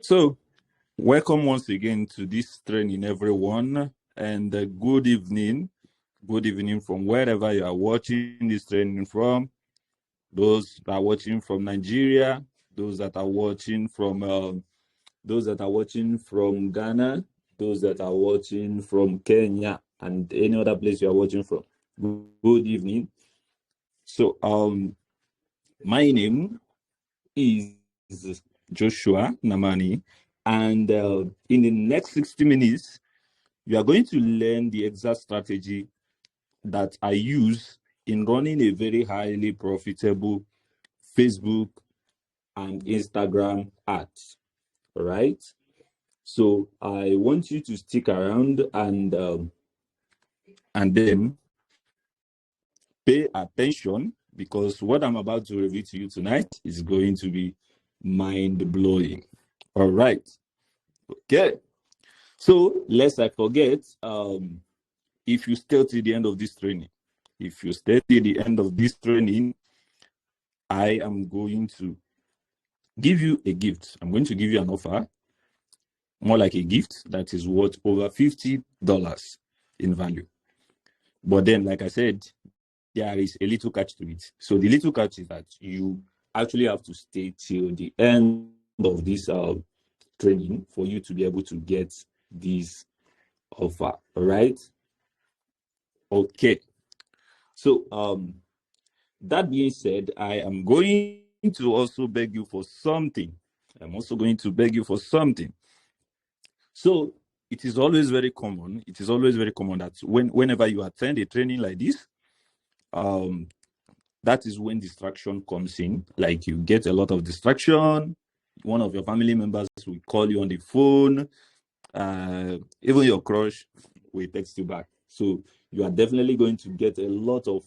So, welcome once again to this training, everyone, and good evening. Good evening from wherever you are watching this training from. Those that are watching from Nigeria, those that are watching from Ghana, those that are watching from Kenya, and any other place you are watching from. Good evening. So, my name is Joshua Namani, and in the next 60 minutes, you are going to learn the exact strategy that I use in running a very highly profitable Facebook and Instagram ads. All right. So I want you to stick around and then pay attention, because what I'm about to reveal to you tonight is going to be mind blowing. All right. Okay. So lest I forget, if you stay till the end of this training, I am going to give you a gift. I'm going to give you an offer, more like a gift that is worth over $50 in value. But then, like I said, there is a little catch to it. So the little catch is that you actually have to stay till the end of this training for you to be able to get this offer. All right. Okay. So that being said, I am going to also beg you for something. So it is always very common. That whenever you attend a training like this, that is when distraction comes in. Like, you get a lot of distraction. One of your family members will call you on the phone. Even your crush will text you back. So you are definitely going to get a lot of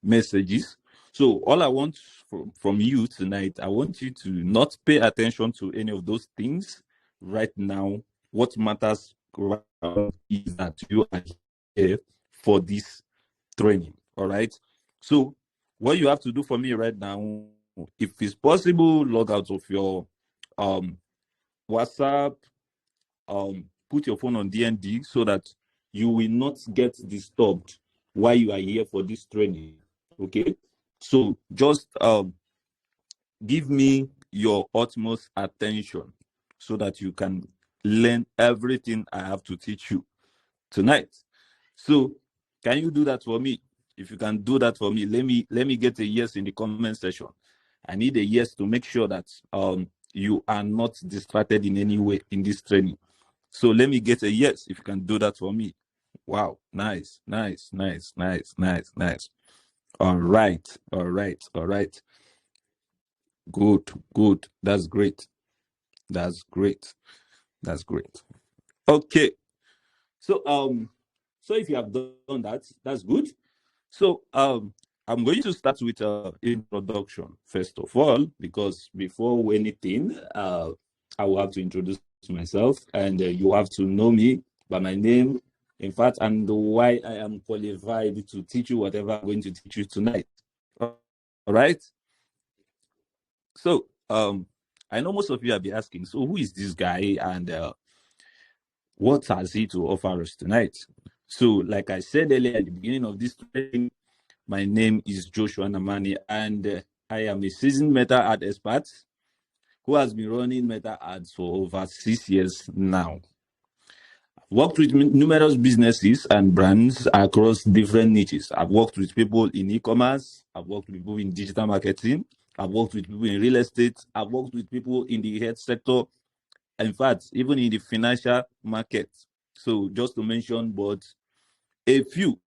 messages. So all I want from you tonight, I want you to not pay attention to any of those things right now. What matters right now is that you are here for this training. All right. So what you have to do for me right now, if it's possible, log out of your WhatsApp, put your phone on DND so that you will not get disturbed while you are here for this training. Okay. So just give me your utmost attention so that you can learn everything I have to teach you tonight. So can you do that for me? If you can do that for me, let me get a yes in the comment section. I need a yes to make sure that you are not distracted in any way in this training. So let me get a yes if you can do that for me. Wow, nice. All right. Good. That's great. Okay. So if you have done that, that's good. So I'm going to start with introduction first of all, because before anything, I will have to introduce myself, and you have to know me by my name, in fact, and why I am qualified to teach you whatever I'm going to teach you tonight. All right. So I know most of you will be asking, so who is this guy, and what has he to offer us tonight? So, like I said earlier at the beginning of this training, my name is Joshua Namani, and I am a seasoned meta ad expert who has been running meta ads for over 6 years now. I've worked with numerous businesses and brands across different niches. I've worked with people in e-commerce, I've worked with people in digital marketing, I've worked with people in real estate, I've worked with people in the health sector, in fact, even in the financial market. So just to mention but a few.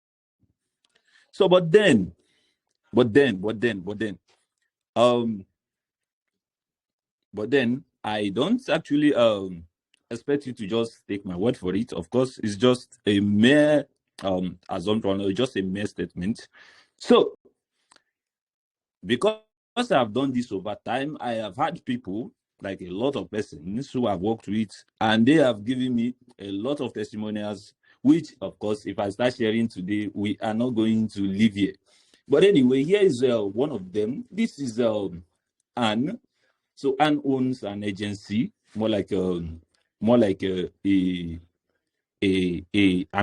So but then I don't actually expect you to just take my word for it. Of course, it's just a mere assumption, or just a mere statement. So because I've done this over time, I have had people, like a lot of persons who I've worked with, and they have given me a lot of testimonials, which, of course, if I start sharing today, we are not going to live here. But anyway, here is one of them. This is Anne. So Anne owns an agency, more like a an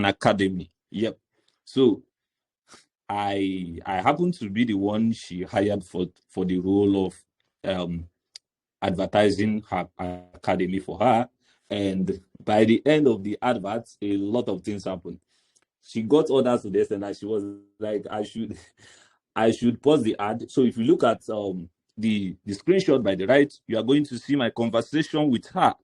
academy. Yep. So I happen to be the one she hired for the role of advertising her academy for her. And by the end of the advert, a lot of things happened. She got orders to this, and she was like, I should pause the ad. So if you look at the screenshot by the right, you are going to see my conversation with her.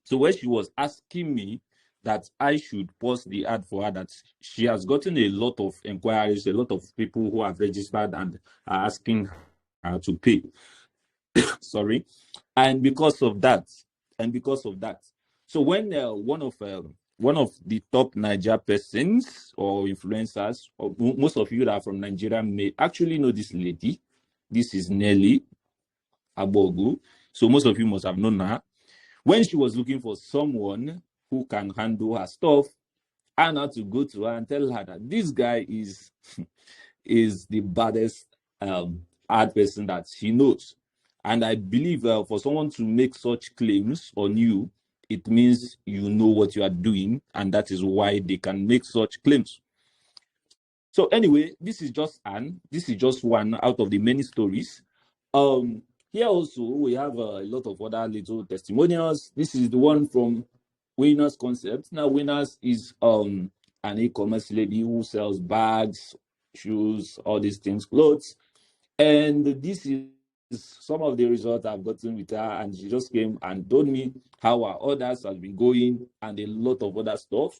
So when she was asking me that I should post the ad for her, that she has gotten a lot of inquiries, a lot of people who have registered and are asking her to pay. Sorry. And because of that, so when one of the top Niger persons or influencers, or most of you that are from Nigeria may actually know this lady. This is Nelly Abogu. So most of you must have known her. When she was looking for someone who can handle her stuff, I had to go to her and tell her that this guy is the baddest ad person that she knows. And I believe for someone to make such claims on you, it means you know what you are doing, and that is why they can make such claims. So anyway, this is just one out of the many stories. Here also we have a lot of other little testimonials. This is the one from Winners Concept. Now Winners is an e-commerce lady who sells bags, shoes, all these things, clothes. And this is some of the results I've gotten with her, and she just came and told me how our orders have been going and a lot of other stuff.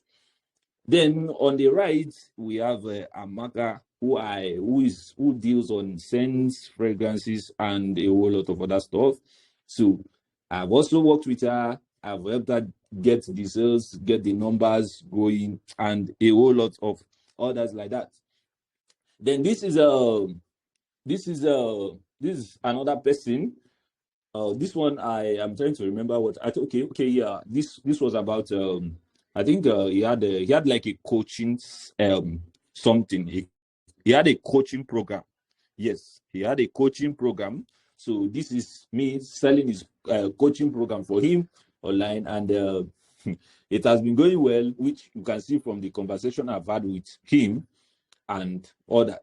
Then on the right, we have Amaka, who deals on scents, fragrances, and a whole lot of other stuff. So I've also worked with her. I've helped her get the sales, get the numbers going, and a whole lot of others like that. Then this is another person. This one I am trying to remember what I okay, yeah. This was about I think he had like a coaching something. He had a coaching program. Yes, he had a coaching program. So this is me selling his coaching program for him online, and it has been going well, which you can see from the conversation I've had with him and all that.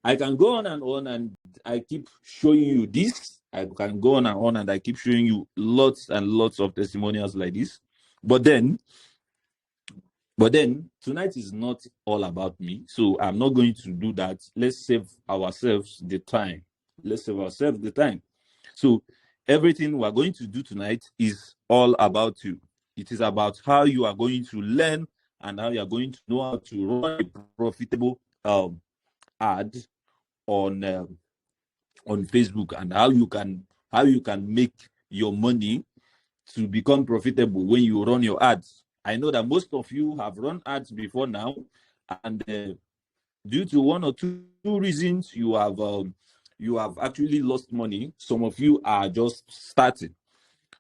I can go on, and I keep showing you this. I can go on, and I keep showing you lots and lots of testimonials like this. But then tonight is not all about me, so I'm not going to do that. Let's save ourselves the time. So everything we're going to do tonight is all about you. It is about how you are going to learn and how you are going to know how to run a profitable ad on Facebook, and how you can make your money to become profitable when you run your ads. I know that most of you have run ads before now, and due to one or two reasons, you have actually lost money. Some of you are just starting.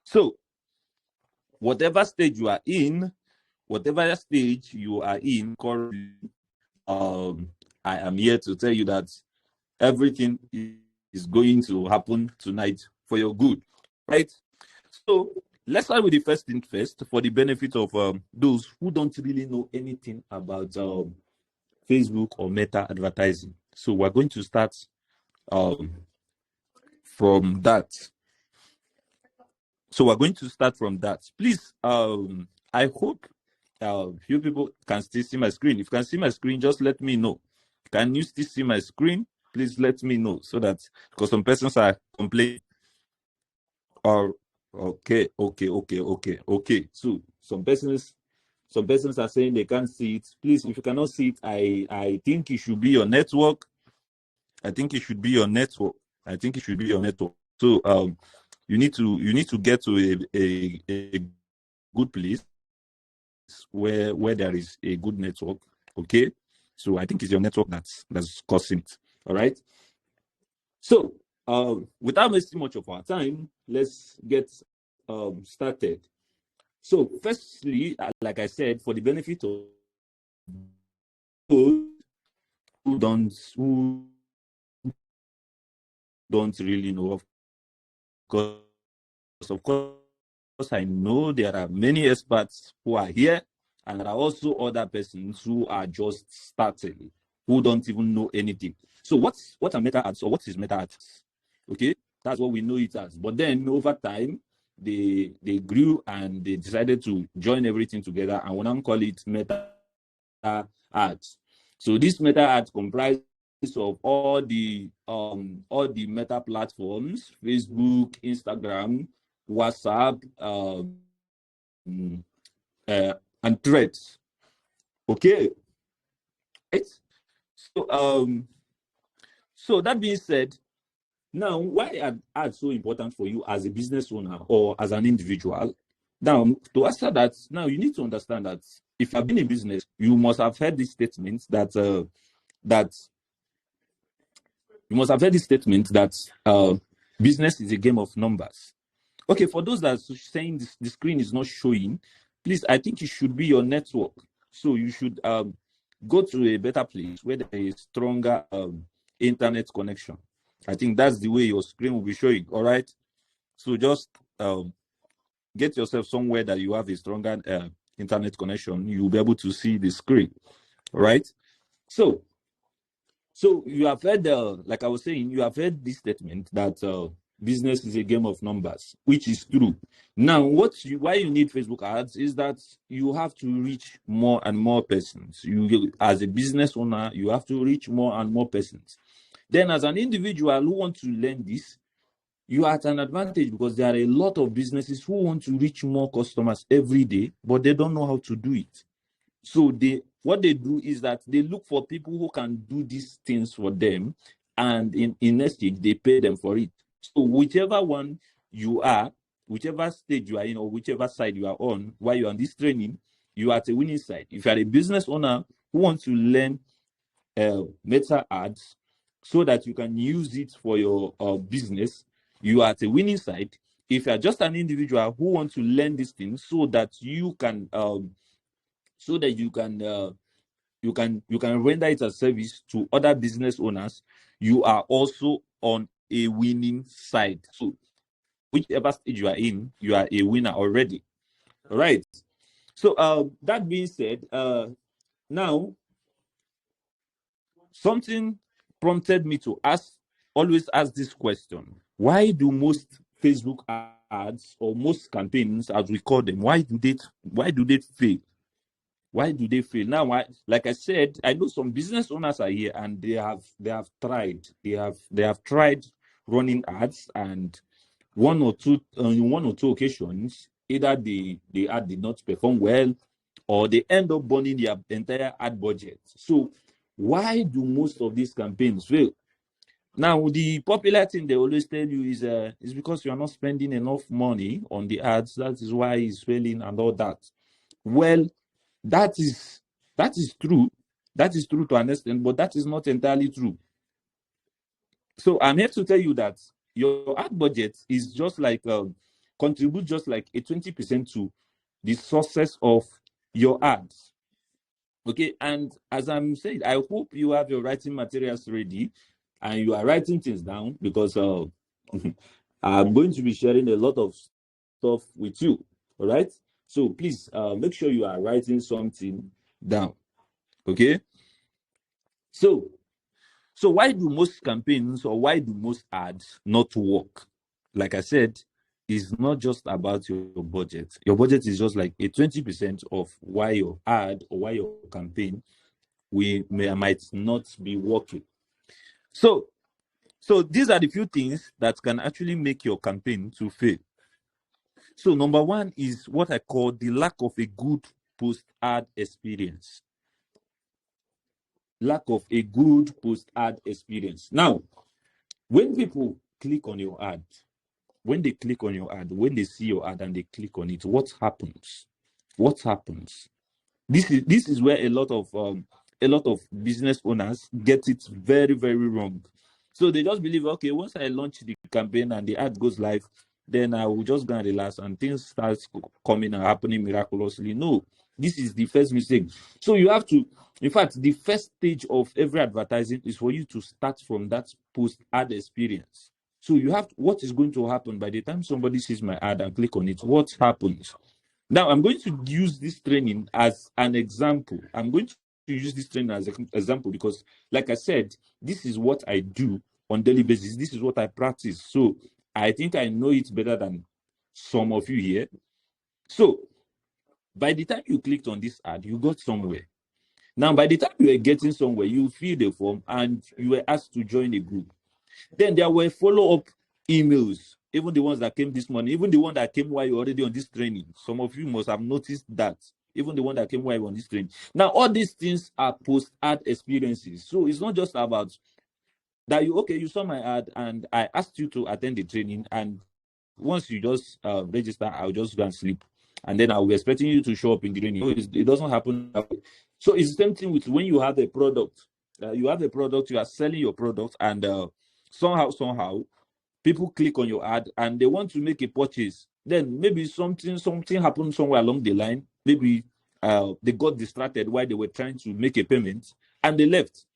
So whatever stage you are in currently, I am here to tell you that everything is going to happen tonight for your good, right? So let's start with the first thing first, for the benefit of those who don't really know anything about Facebook or Meta advertising. So we're going to start from that. Please, I hope you people can still see my screen. If you can see my screen, just let me know. Can you still see my screen? Please let me know, so that, because some persons are complaining. Or okay. So some persons are saying they can't see it. Please, if you cannot see it, I think it should be your network. So you need to get to a good place where there is a good network. Okay. So I think it's your network that's causing it. All right. So without wasting much of our time, let's get started. So firstly, like I said, for the benefit of those who don't really know. Of course, I know there are many experts who are here, and there are also other persons who are just starting, who don't even know anything. So what are meta ads, or what is meta ads? Okay, that's what we know it as. But then over time, they grew and they decided to join everything together, and we now call it meta ads. So this meta ads comprises of all the meta platforms: Facebook, Instagram, WhatsApp, and Threads. Okay, right? So that being said, now why are ads so important for you as a business owner or as an individual? Now, to answer that, now you need to understand that if you have been in business, you must have heard this statement that business is a game of numbers. Okay, for those that are saying the screen is not showing, please, I think it should be your network. So you should go to a better place where there is stronger internet connection. I think that's the way your screen will be showing. All right. So just get yourself somewhere that you have a stronger internet connection. You'll be able to see the screen. All right. So you have heard, like I was saying, you have heard this statement that business is a game of numbers, which is true. Now, why you need Facebook ads is that you have to reach more and more persons. You, as a business owner, you have to reach more and more persons. Then, as an individual who wants to learn this, you are at an advantage because there are a lot of businesses who want to reach more customers every day, but they don't know how to do it. So what they do is that they look for people who can do these things for them, and in exchange they pay them for it. So whichever one you are, whichever stage you are in, or whichever side you are on while you're on this training, you are at a winning side. If you are a business owner who wants to learn meta ads so that you can use it for your business, you are at a winning side. If you are just an individual who wants to learn these things so that you can you can render it as service to other business owners, you are also on a winning side. So whichever stage you are in, you are a winner already. All right. So that being said, now something prompted me to always ask this question: why do most Facebook ads, or most campaigns as we call them, why do they fail? Why do they fail? Now, like I said, I know some business owners are here and they have tried running ads, and on one or two occasions, either the ad did not perform well, or they end up burning their entire ad budget. So why do most of these campaigns fail? Now, the popular thing they always tell you is because you are not spending enough money on the ads. That is why it's failing and all that. Well, that is true. That is true to an extent, but that is not entirely true. So I'm here to tell you that your ad budget is just like contribute just like a 20% to the success of your ads. Okay, and as I'm saying, I hope you have your writing materials ready and you are writing things down, because I'm going to be sharing a lot of stuff with you. All right, so please make sure you are writing something down. Okay, so why do most campaigns, or why do most ads not work? Like I said, it's not just about your budget. Your budget is just like a 20% of why your ad or why your campaign might not be working. So these are the few things that can actually make your campaign to fail. So number one is what I call the lack of a good post-ad experience. Lack of a good post-ad experience. Now, when people click on your ad, when they see your ad and they click on it, what happens? This is where a lot of business owners get it very, very wrong. So they just believe, okay, once I launch the campaign and the ad goes live, then I will just go and relax and things start coming and happening miraculously. No, this is the first mistake. So you have to, in fact, the first stage of every advertising is for you to start from that post-ad experience. So you have what is going to happen by the time somebody sees my ad and click on it, what happens? Now I'm going to use this training as an example. I'm going to use this training as an example because, like I said, this is what I do on daily basis. This is what I practice. So I think I know it better than some of you here. So by the time you clicked on this ad, you got somewhere. Now, by the time you were getting somewhere, you fill the form and you were asked to join a group. Then there were follow-up emails, even the ones that came this morning, even the one that came while you're already on this training. Some of you must have noticed that. Even the one that came while you're on this training. Now, all these things are post-ad experiences. So it's not just about that you saw my ad and I asked you to attend the training, and once you just register, I'll just go and sleep. And then I'll be expecting you to show up in the training. No, it doesn't happen that way. So it's the same thing with when you have a product. You have a product, you are selling your product, and somehow, people click on your ad and they want to make a purchase. Then maybe something happened somewhere along the line. Maybe they got distracted while they were trying to make a payment and they left.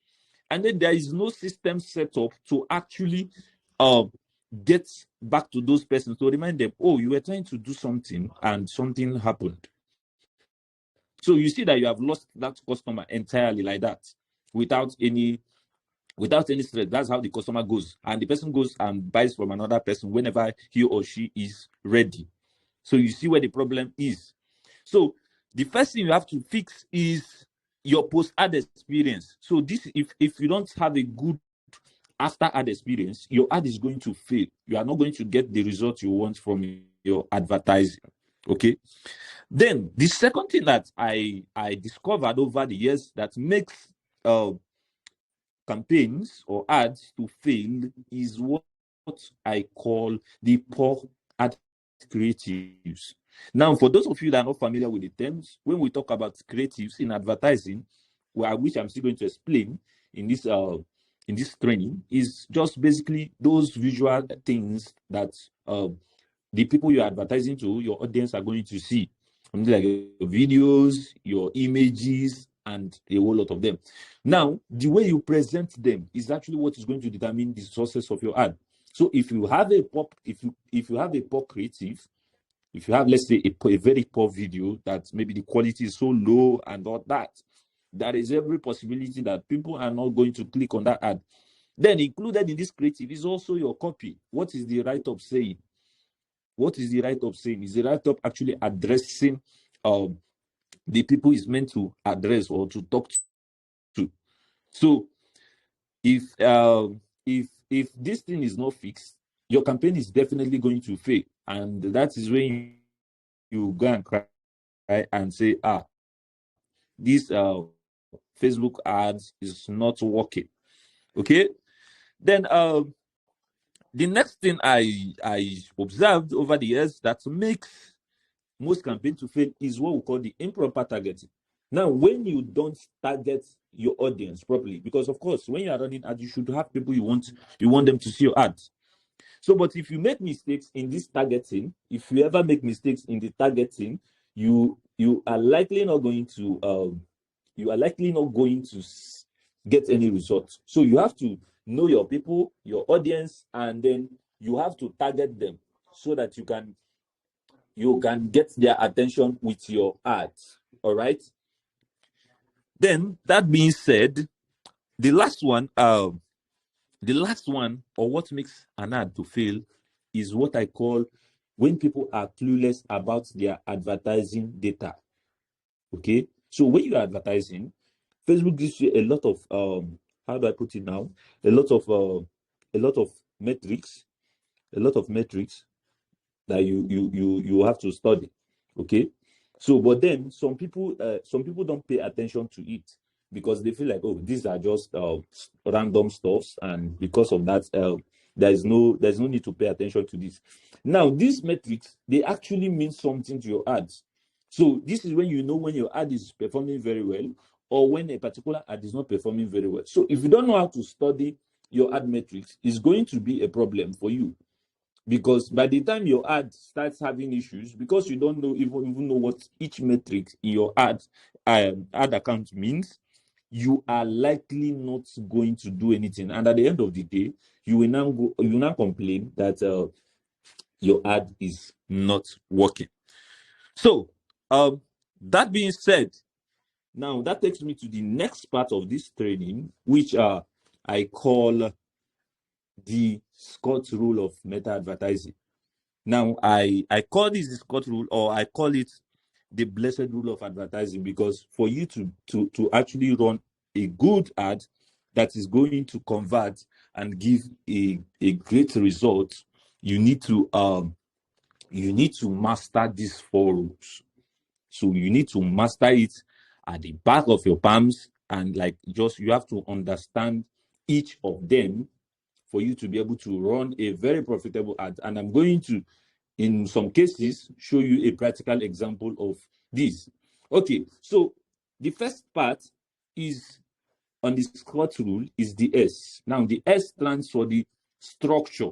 And then there is no system set up to actually get back to those persons to remind them, oh, you were trying to do something and something happened. So you see that you have lost that customer entirely like that without any stress. That's how the customer goes. And the person goes and buys from another person whenever he or she is ready. So you see where the problem is. So the first thing you have to fix is your post-ad experience. So this, if you don't have a good after ad experience, your ad is going to fail. You are not going to get the result you want from your advertising. Okay. Then the second thing that I discovered over the years that makes campaigns or ads to fail is what I call the poor ad creatives. Now, for those of you that are not familiar with the terms, when we talk about creatives in advertising, which I'm still going to explain in this training, is just basically those visual things that the people you're advertising to, your audience, are going to see. Something like your videos, your images, and a whole lot of them. Now, the way you present them is actually what is going to determine the success of your ad. So if you have a poor creative, if you have, let's say, a very poor video that maybe the quality is so low and all that, there is every possibility that people are not going to click on that ad. Then included in this creative is also your copy. What is the write-up saying? What is the write-up saying? Is the write-up actually addressing the people is meant to address or to talk to? So if this thing is not fixed, your campaign is definitely going to fail, and that is when you go and cry and say, this Facebook ads is not working. Okay. Then the next thing I observed over the years that makes most campaigns to fail is what we call the improper targeting. Now, when you don't target your audience properly, because of course, when you are running ads, you should have people you want them to see your ads. So, but if you make mistakes in this targeting, if you ever make mistakes in the targeting, you are likely not going to get any results. So you have to know your people, your audience, and then you have to target them so that you can get their attention with your ads. All right. Then that being said, the last one, or what makes an ad to fail, is what I call when people are clueless about their advertising data. Okay. So when you are advertising, Facebook gives you a lot of how do I put it now? A lot of metrics that you have to study. Okay. So, but then some people don't pay attention to it because they feel like, oh, these are just random stuffs, and because of that, there's no need to pay attention to this. Now, these metrics, they actually mean something to your ads. So this is when you know when your ad is performing very well or when a particular ad is not performing very well. So if you don't know how to study your ad metrics, it's going to be a problem for you. Because by the time your ad starts having issues, because you don't know even know what each metric in your ad account means, you are likely not going to do anything. And at the end of the day, you will now complain that your ad is not working. So, that being said, now that takes me to the next part of this training, which I call the Scott rule of meta advertising. Now, I call this the Scott rule, or I call it the blessed rule of advertising, because for you to actually run a good ad that is going to convert and give a great result, you need to master these 4 rules. So you need to master it at the back of your palms, and you have to understand each of them for you to be able to run a very profitable ad. And I'm going to, in some cases, show you a practical example of this. Okay, so the first part is on the Scott rule is the S. Now, the S stands for the structure.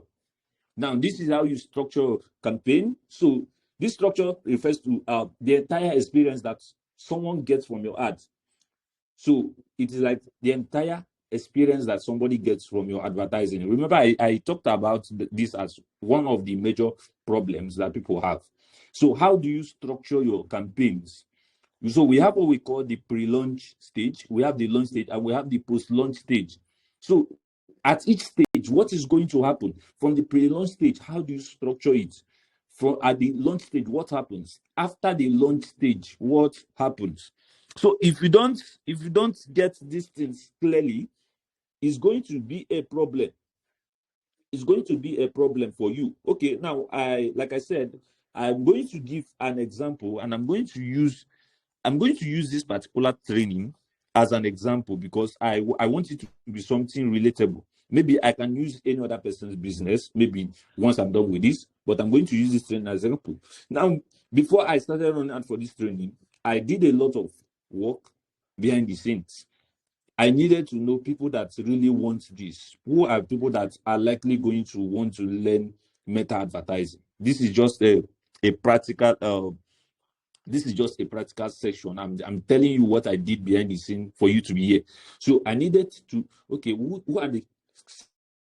Now, this is how you structure a campaign. So this structure refers to the entire experience that someone gets from your ad. So it is like the entire experience that somebody gets from your advertising. Remember, I talked about this as one of the major problems that people have. So how do you structure your campaigns? So we have what we call the pre-launch stage, we have the launch stage, and we have the post-launch stage. So at each stage, what is going to happen? From the pre-launch stage, how do you structure it? At the launch stage, what happens? After the launch stage, what happens? So if you don't get these things clearly, it's going to be a problem. It's going to be a problem for you. Okay, now like I said, I'm going to give an example, and I'm going to use this particular training as an example, because I want it to be something relatable. Maybe I can use any other person's business, maybe once I'm done with this, but I'm going to use this training as an example. Now, before I started running out for this training, I did a lot of work behind the scenes. I needed to know people that really want this. Who are people that are likely going to want to learn meta advertising? This is just a practical section. I'm telling you what I did behind the scene for you to be here. So I needed to, okay, who are the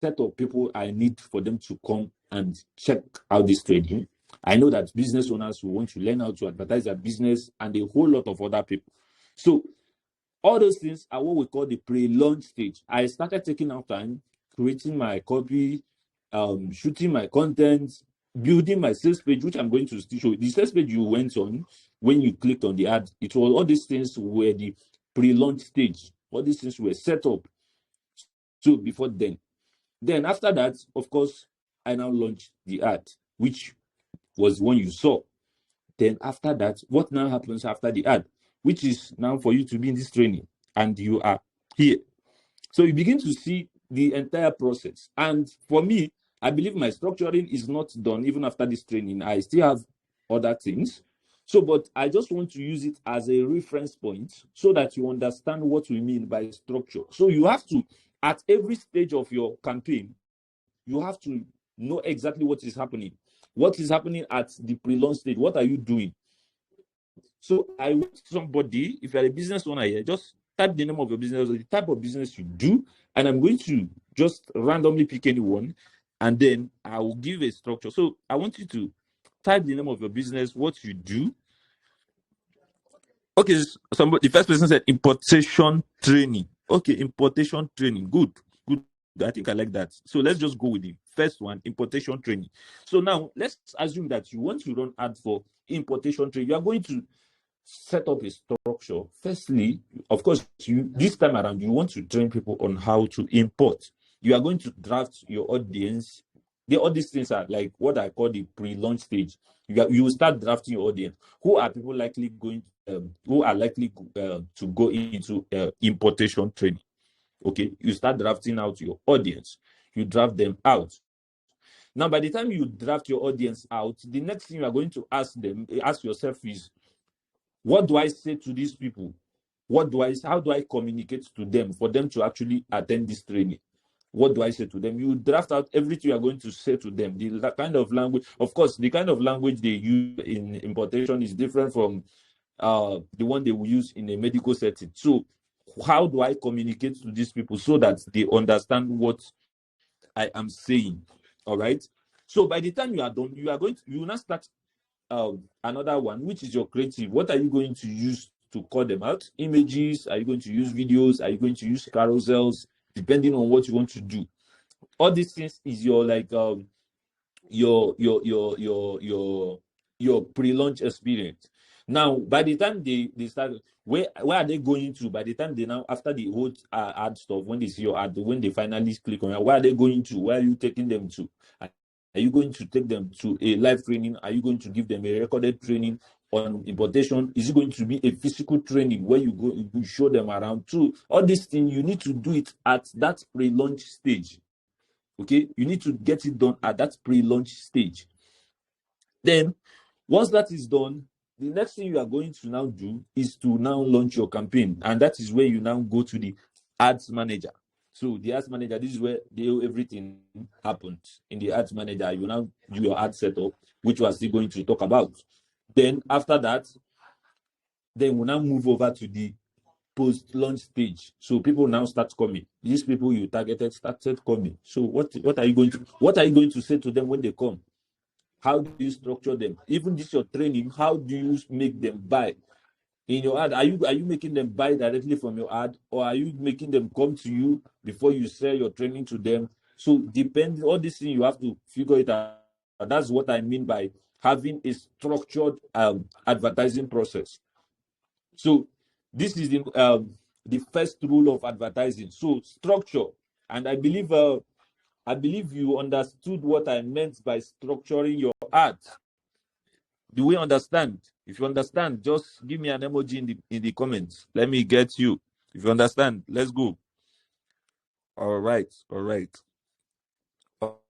set of people I need for them to come and check out this training? I know that business owners who want to learn how to advertise their business, and a whole lot of other people. So all those things are what we call the pre-launch stage. I started taking out time, creating my copy, shooting my content, building my sales page, which I'm going to still show you. The sales page you went on when you clicked on the ad, it was all these things were the pre-launch stage. All these things were set up. So before then after that, of course, I now launched the ad, which was one you saw. Then after that, what now happens after the ad, which is now for you to be in this training, and you are here. So you begin to see the entire process. And for me, I believe my structuring is not done even after this training. I still have other things. So, but I just want to use it as a reference point so that you understand what we mean by structure. So you have to, at every stage of your campaign, you have to know exactly what is happening. What is happening at the pre-launch stage? What are you doing? So I want somebody, if you're a business owner here, just type the name of your business or the type of business you do, and I'm going to just randomly pick anyone, and then I will give a structure. So I want you to type the name of your business, what you do. Okay, the first person said importation training. Okay, importation training. Good. I think I like that. So let's just go with the first one, importation training. So now let's assume that you want to run ad for importation training. You are going to set up a structure. Firstly, of course, this time around, you want to train people on how to import. You are going to draft your audience. All these things are like what I call the pre-launch stage. You will start drafting your audience. Who are people likely to go into importation training? Okay, you start drafting out your audience. You draft them out. Now, by the time you draft your audience out, the next thing you are going to ask yourself is, what do I say to these people? How do I communicate to them for them to actually attend this training? What do I say to them? You draft out everything you are going to say to them. The kind of language, of course, the kind of language they use in importation is different from the one they will use in a medical setting. So how do I communicate to these people so that they understand what I am saying? All right. So by the time you are done, you will not start another one, which is your creative. What are you going to use to call them out? Images? Are you going to use videos? Are you going to use carousels? Depending on what you want to do. All these things is your like your pre-launch experience. Now, by the time they start, where are they going to? By the time they now, after the whole ad stuff, when they see your ad, when they finally click on it, where are they going to? Where are you taking them to? Are you going to take them to a live training? Are you going to give them a recorded training on importation? Is it going to be a physical training where you go, you show them around too? All these things, you need to do it at that pre-launch stage. Okay, you need to get it done at that pre-launch stage. Then, once that is done, the next thing you are going to now do is to now launch your campaign, and that is where you now go to the ads manager. So the ads manager, this is where everything happens. In the ads manager, you now do your ad setup, which we are still going to talk about. Then after that, then we'll now move over to the post-launch stage. So people now start coming. These people you targeted started coming. So what are you going to say to them when they come? How do you structure them? Even this your training, how do you make them buy? In your ad, are you making them buy directly from your ad, or are you making them come to you before you sell your training to them? So depending all these things, you have to figure it out. That's what I mean by having a structured advertising process. So this is the first rule of advertising. So structure, and I believe you understood what I meant by structuring your ad. Do we understand? If you understand, just give me an emoji in the comments. Let me get you. If you understand, let's go. All right.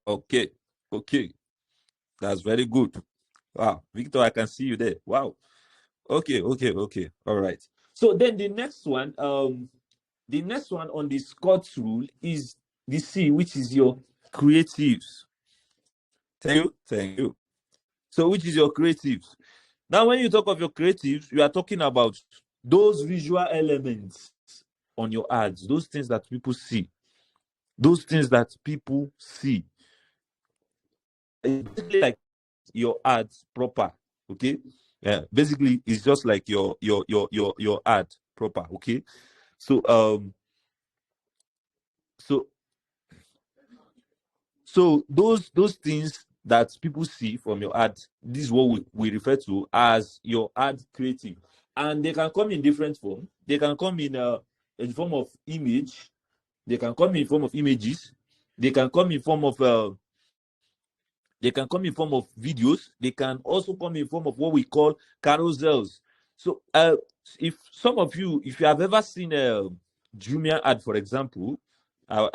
Okay. That's very good. Wow, Victor, I can see you there. Wow. Okay. All right. So then the next one on the Scott's rule is the C, which is your creatives. Thank you. So which is your creatives? Now, when you talk of your creatives, you are talking about those visual elements on your ads, those things that people see. Basically, like your ads proper, okay? Yeah, basically, it's just like your ad proper, okay? So so those things that people see from your ad, this is what we refer to as your ad creative, and they can come in different form. They can come in form of image. They can come in form of images. They can come in form of videos. They can also come in form of what we call carousels. So if you have ever seen a Jumia ad, for example, I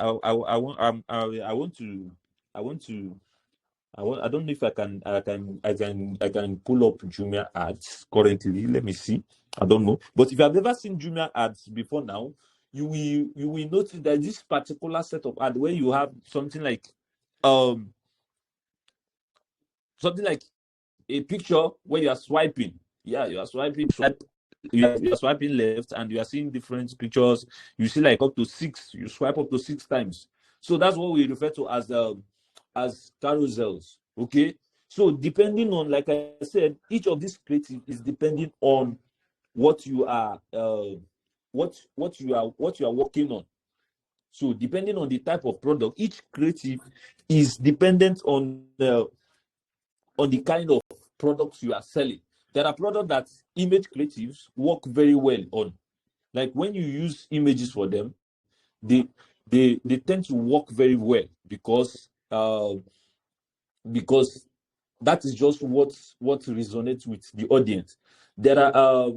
don't know if I can pull up Jumia ads currently. Let me see. I don't know. But if you have ever seen Jumia ads before now, you will notice that this particular set of ad where you have something like a picture where you are swiping. Yeah, you are swiping left, and you are seeing different pictures. You see like up to 6. You swipe up to 6 times. So that's what we refer to as carousels. Okay. So depending on, like I said, each of these creative is depending on what you are working on. So depending on the type of product, each creative is dependent on the kind of products you are selling. There are products that image creatives work very well on. Like when you use images for them, they tend to work very well because that is just what resonates with the audience. There are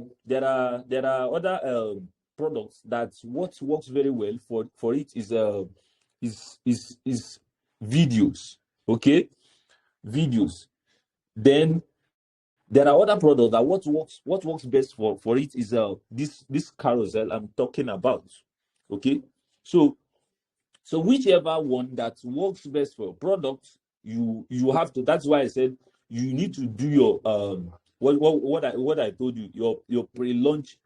other products that what works very well for it is videos. Okay, videos. Then there are other products that what works best for it is this carousel I'm talking about. Okay, so whichever one that works best for your product, you have to. That's why I said you need to do your what I told you, your pre-launch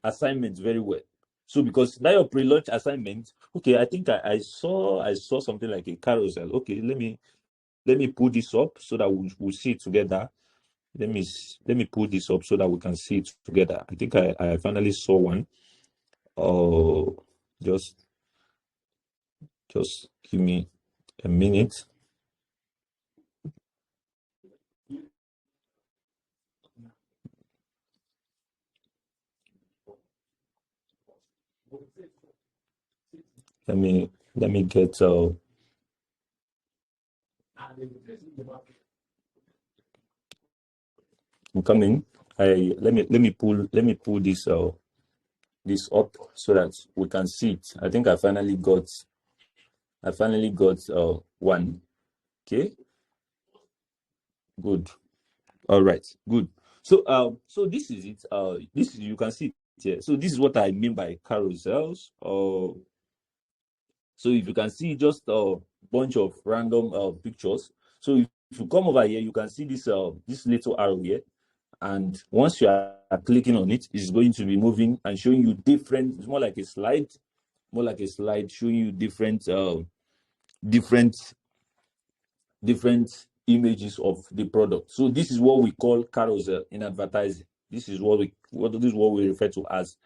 assignment very well. So because that your pre-launch assignment, okay, I think I saw something like a carousel. Okay, let me pull this up so that we'll see it together. Let me pull this up so that we can see it together. I think I finally saw one. Oh, just give me a minute. Let me get I'm coming. Let me pull this this up so that we can see it. I think I finally got one. Okay, good. All right, good. So this is it. This is, you can see it here. So this is what I mean by carousels. So if you can see just a bunch of random pictures. So if you come over here, you can see this little arrow here, and once you are clicking on it, it's going to be moving and showing you different. It's more like a slide, showing you different images of the product. So this is what we call carousel in advertising. This is what we refer to as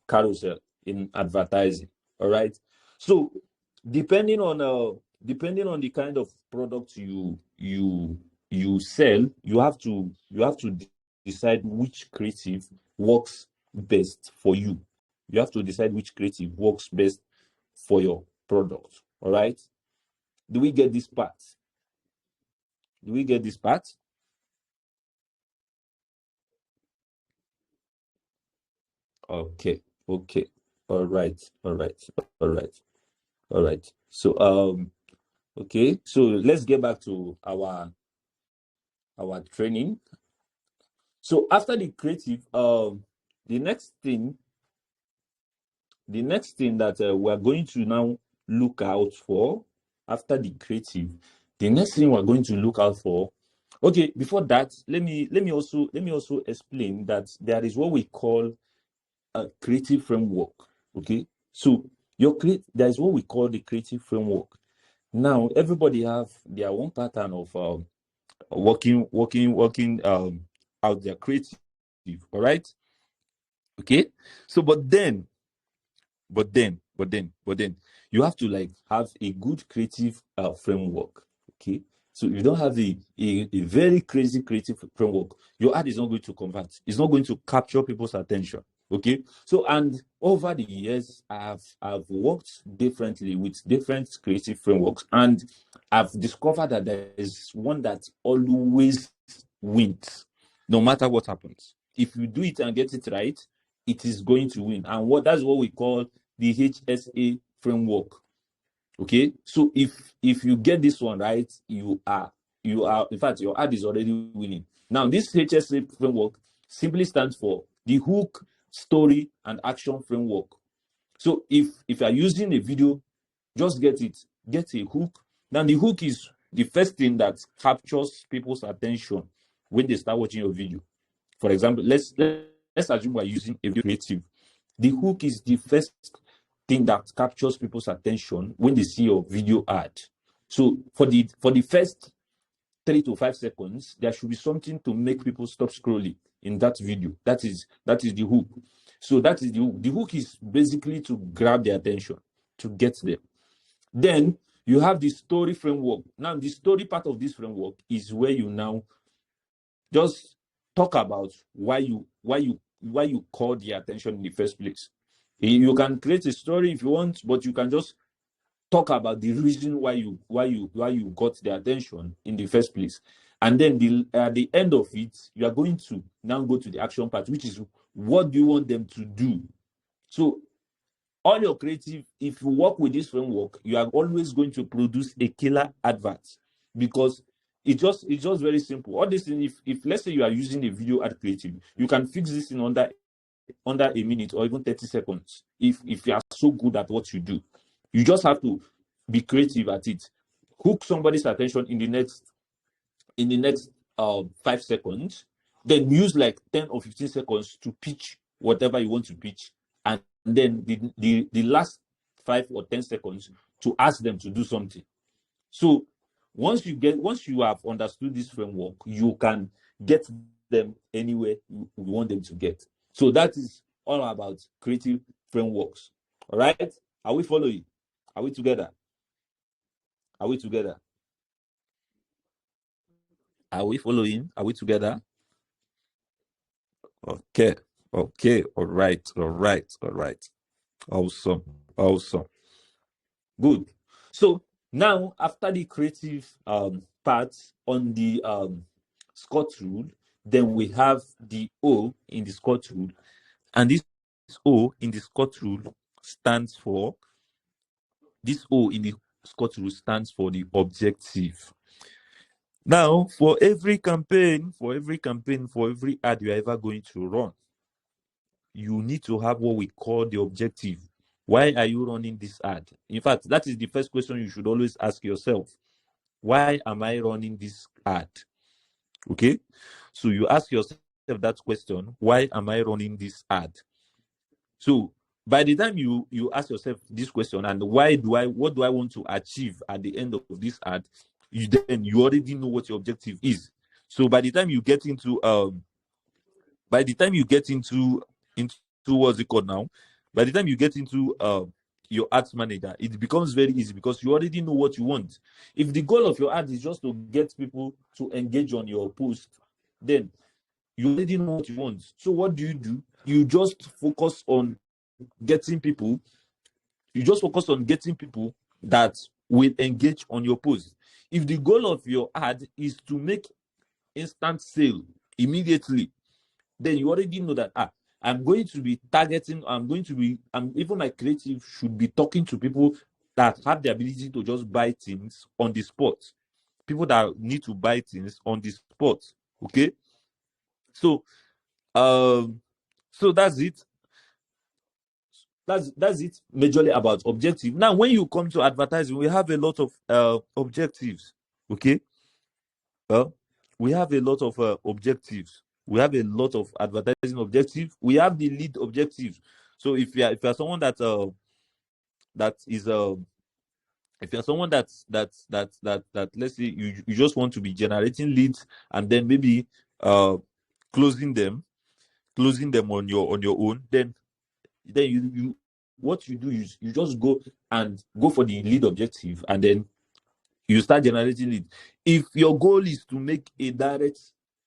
carousel in advertising. All right. So depending on the kind of product you sell, you have to decide which creative works best for you. You have to decide which creative works best for your product. All right. Do we get this part? Do we get this part? Okay. Okay. All right. All right. All right. All right. So okay. So let's get back to our training. So after the creative, the next thing that we're going to now look out for after the creative, the next thing we're going to look out for. Okay, before that, let me also explain that there is what we call a creative framework. Okay, so there is what we call the creative framework. Now everybody have their own pattern of working out their creative. All right. Okay. So but then you have to like have a good creative framework. Okay. So if you don't have a very crazy creative framework, your ad is not going to convert. It's not going to capture people's attention. Okay. So, and over the years, I've worked differently with different creative frameworks, and I've discovered that there is one that always wins, no matter what happens. If you do it and get it right, it is going to win. And that's what we call the HSA framework. Okay, so if you get this one right, you are in fact, your ad is already winning. Now this HSA framework simply stands for the hook, story, and action framework. So if you are using a video, just get a hook. Now the hook is the first thing that captures people's attention when they start watching your video. For example, let's assume we're using a video creative. The hook is the first thing that captures people's attention when they see your video ad. So for the first 3 to 5 seconds, there should be something to make people stop scrolling in that video. That is the hook. So that is the hook. The hook is basically to grab their attention, to get them. Then you have the story framework. Now the story part of this framework is where you now just talk about why you call the attention in the first place. You can create a story if you want, but you can just talk about the reason why you got the attention in the first place. And then at the end of it, you are going to now go to the action part, which is what do you want them to do. So all your creative, if you work with this framework, you are always going to produce a killer advert, because it's just very simple. All this thing, if let's say you are using a video ad creative, you can fix this in under a minute or even 30 seconds if you are so good at what you do. You just have to be creative at it. Hook somebody's attention in the next 5 seconds, then use like 10 or 15 seconds to pitch whatever you want to pitch. then the last 5 or 10 seconds to ask them to do something. So once you have understood this framework, you can get them anywhere you want them to get. So that is all about creative frameworks. All right? Are we following? Are we together? Are we together? Are we following? Are we together? Okay. Okay. All right. All right. All right. Awesome. Awesome. Good. So now, after the creative part on the Scott rule, then we have the O in the Scott rule, and this O in the Scott rule stands for the objective. Now, for every campaign, for every ad you're ever going to run, you need to have what we call the objective. Why are you running this ad? In fact, that is the first question you should always ask yourself. Why am I running this ad? Okay, so you ask yourself that question, why am I running this ad? So by the time you ask yourself this question, and what do I want to achieve at the end of this ad, you already know what your objective is. So by the time you get into what's it called now, by the time you get into your ads manager, it becomes very easy because you already know what you want. If the goal of your ad is just to get people to engage on your post, then you already know what you want. So what do? You just focus on getting people. You just focus on getting people that will engage on your post. If the goal of your ad is to make instant sale immediately, then you already know that I'm going to be targeting, even my creative should be talking to people that have the ability to just buy things on the spot. People that need to buy things on the spot. Okay. So that's it. That's it majorly about objective. Now, when you come to advertising, we have a lot of objectives. Okay. We have a lot of objectives. We have a lot of advertising objectives. We have the lead objectives. So if you're someone that is if you're someone that let's say you just want to be generating leads and then maybe closing them on your own, then you what you do is you just go for the lead objective, and then you start generating leads. If your goal is to make a direct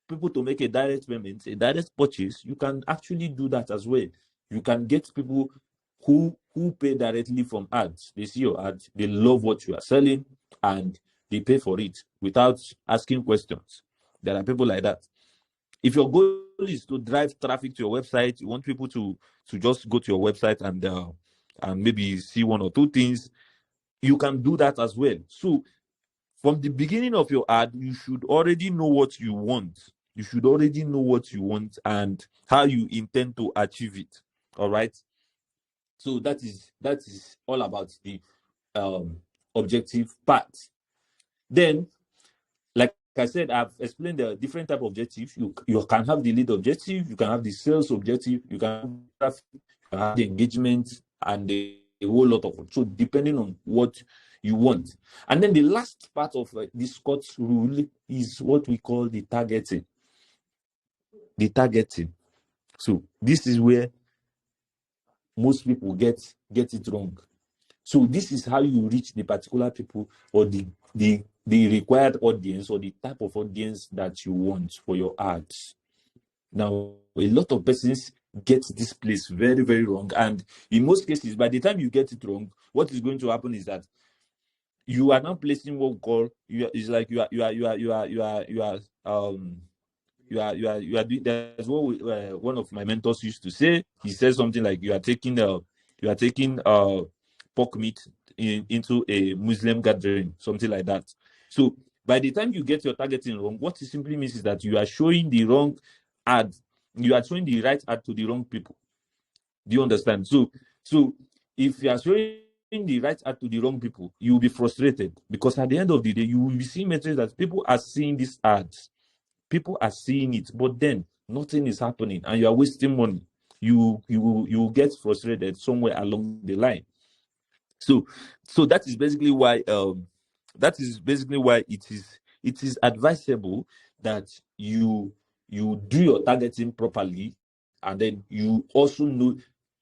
payment, a direct purchase, you can actually do that as well. You can get people who pay directly from ads. They see your ad, they love what you are selling, and they pay for it without asking questions. There are people like that. If your goal is to drive traffic to your website, you want people to just go to your website and maybe see one or two things, you can do that as well. So from the beginning of your ad, you should already know what you want. You should already know what you want and how you intend to achieve it. All right. So that is all about the objective part. Then, like I said, I've explained the different type of objectives. You can have the lead objective, you can have the sales objective, you can have the engagement, and a whole lot of it. So depending on what you want. And then the last part of the Scott's rule is what we call the targeting. The targeting. So this is where most people get it wrong. So this is how you reach the particular people or the required audience or the type of audience that you want for your ads. Now, a lot of persons get this place very, very wrong. And in most cases, by the time you get it wrong, what is going to happen is that you are now placing what we call there's what one of my mentors used to say. He says something like you are taking pork meat into a Muslim gathering, something like that. So by the time you get your targeting wrong, what it simply means is that you are showing the wrong ad. You are showing the right ad to the wrong people. Do you understand? So if you are showing the right ad to the wrong people, you will be frustrated, because at the end of the day, you will be seeing messages that people are seeing these ads. People are seeing it, but then nothing is happening and you are wasting money. you get frustrated somewhere along the line. So that is basically why it is advisable that you do your targeting properly, and then you also know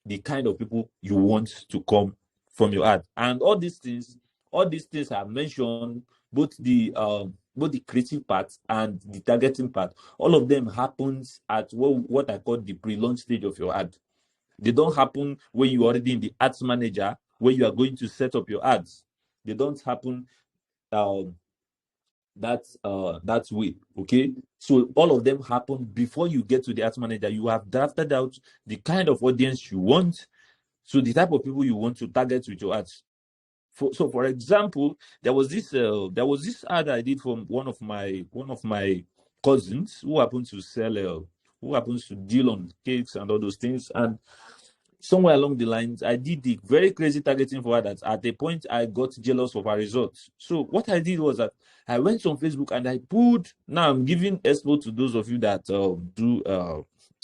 the kind of people you want to come from your ad. And all these things I've mentioned, both the creative part and the targeting part, all of them happens at what I call the pre-launch stage of your ad. They don't happen when you're already in the ads manager, where you are going to set up your ads. They don't happen um, that way. Okay. So all of them happen before you get to the ads manager. You have drafted out the kind of audience you want, so the type of people you want to target with your ads. So for example, there was this ad I did from one of my cousins who happens to sell who happens to deal on cakes and all those things. And somewhere along the lines, I did the very crazy targeting for her that at a point I got jealous of her results. So what I did was that I went on Facebook and I put, now I'm giving expo to those of you that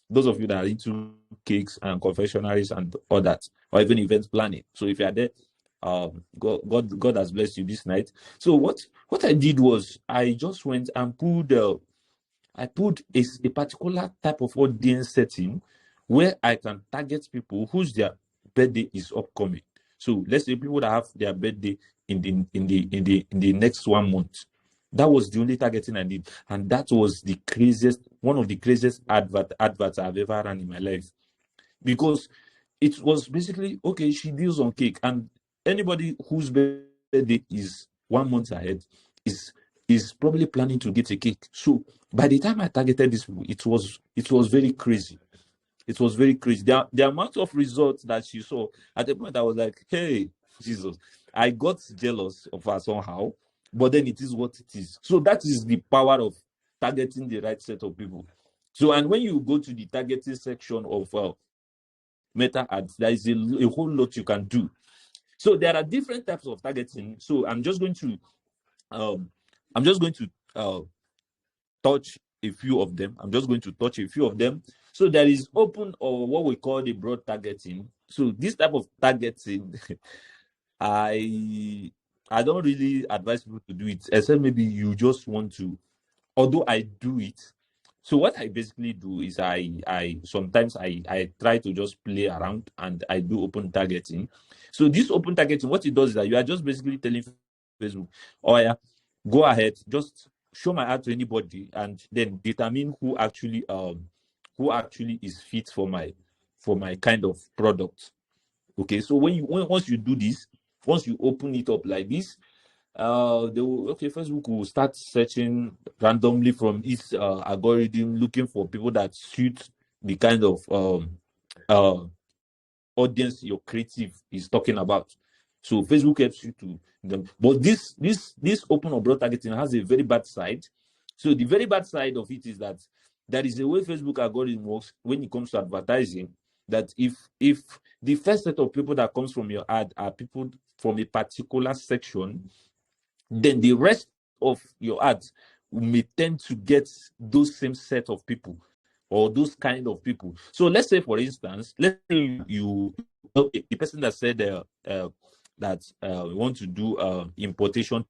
those of you that are into cakes and confectionaries and all that, or even event planning. So if you are there, God has blessed you this night. So what I did was I just went and put a particular type of audience setting where I can target people whose their birthday is upcoming. So let's say people that have their birthday in the next 1 month. That was the only targeting I did, and that was one of the craziest adverts I've ever run in my life, because it was basically, okay, she deals on cake, and anybody whose birthday is 1 month ahead is probably planning to get a cake. So by the time I targeted this, it was very crazy. It was very crazy. The amount of results that she saw, at the point I was like, hey, Jesus, I got jealous of her somehow, but then it is what it is. So that is the power of targeting the right set of people. So, and when you go to the targeting section of Meta ads, there is a whole lot you can do. So there are different types of targeting. So I'm just going to touch a few of them. So there is open, or what we call the broad targeting. So this type of targeting, I don't really advise people to do it, except maybe you just want to, although I do it. So what I basically do is I sometimes I try to just play around and I do open targeting. So this open targeting, what it does is that you are just basically telling Facebook, oh yeah, go ahead, just show my ad to anybody, and then determine who actually is fit for my kind of product. Okay, so once you do this, once you open it up like this, Facebook will start searching randomly from its algorithm, looking for people that suit the kind of audience your creative is talking about. So Facebook helps you to them. But this open or broad targeting has a very bad side. So the very bad side of it is that there is a way Facebook algorithm works when it comes to advertising, that if the first set of people that comes from your ad are people from a particular section, then the rest of your ads may tend to get those same set of people or those kind of people. So let's say, for instance, let's say the person that said that we want to do importation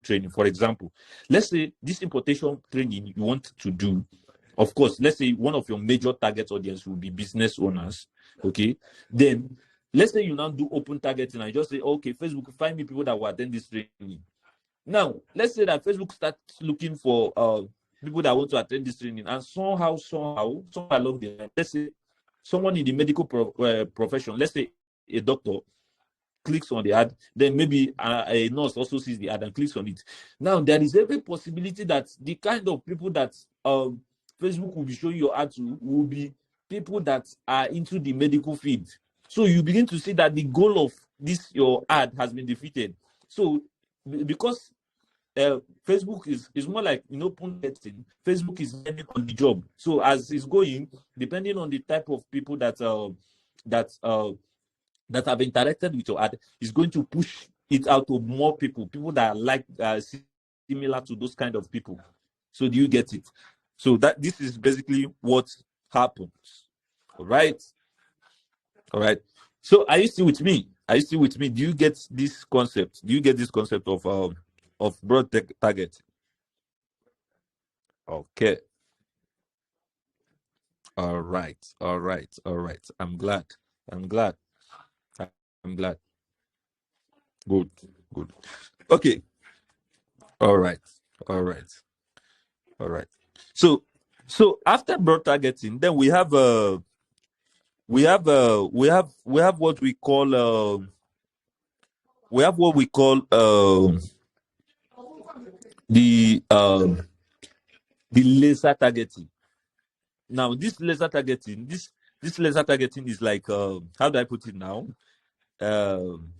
training, for example. Let's say this importation training you want to do, of course, let's say one of your major target audience will be business owners. Okay, then let's say you now do open targeting and just say, okay, Facebook, find me people that will attend this training. Now, let's say that Facebook starts looking for people that want to attend this training, and somehow, somewhere along the line, let's say someone in the medical profession, let's say a doctor, clicks on the ad, then maybe a nurse also sees the ad and clicks on it. Now, there is every possibility that the kind of people that Facebook will be showing your ad to will be people that are into the medical field. So you begin to see that the goal of this your ad has been defeated. So because Facebook is more like open testing. Facebook is learning on the job. So as it's going, depending on the type of people that have interacted with your ad, is going to push it out to more people that are like similar to those kind of people. So do you get it? So that this is basically what happens, all right? All right. So are you still with me? Are you still with me? Do you get this concept? Do you get this concept of broad target? Okay. All right. All right. All right. I'm glad. I'm glad. I'm glad. Good. Good. Okay. All right. All right. All right. So after broad targeting, then we have what we call we have what we call the um the laser targeting. Now this laser targeting is like how do I put it now? Um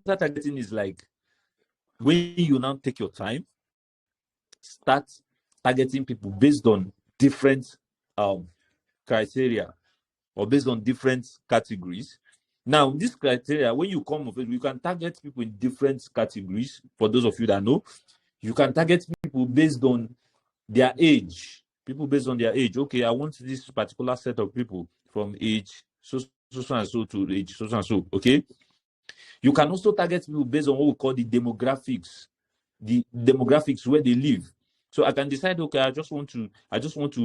laser targeting is like when you now take your time, start targeting people based on different um criteria or based on different categories. Now, this criteria, when you come of it, you can target people in different categories. For those of you that know, you can target people based on their age. People based on their age. Okay, I want this particular set of people from age so and so to age so and so. Okay, you can also target people based on what we call the demographics where they live. So I can decide, okay, I just want to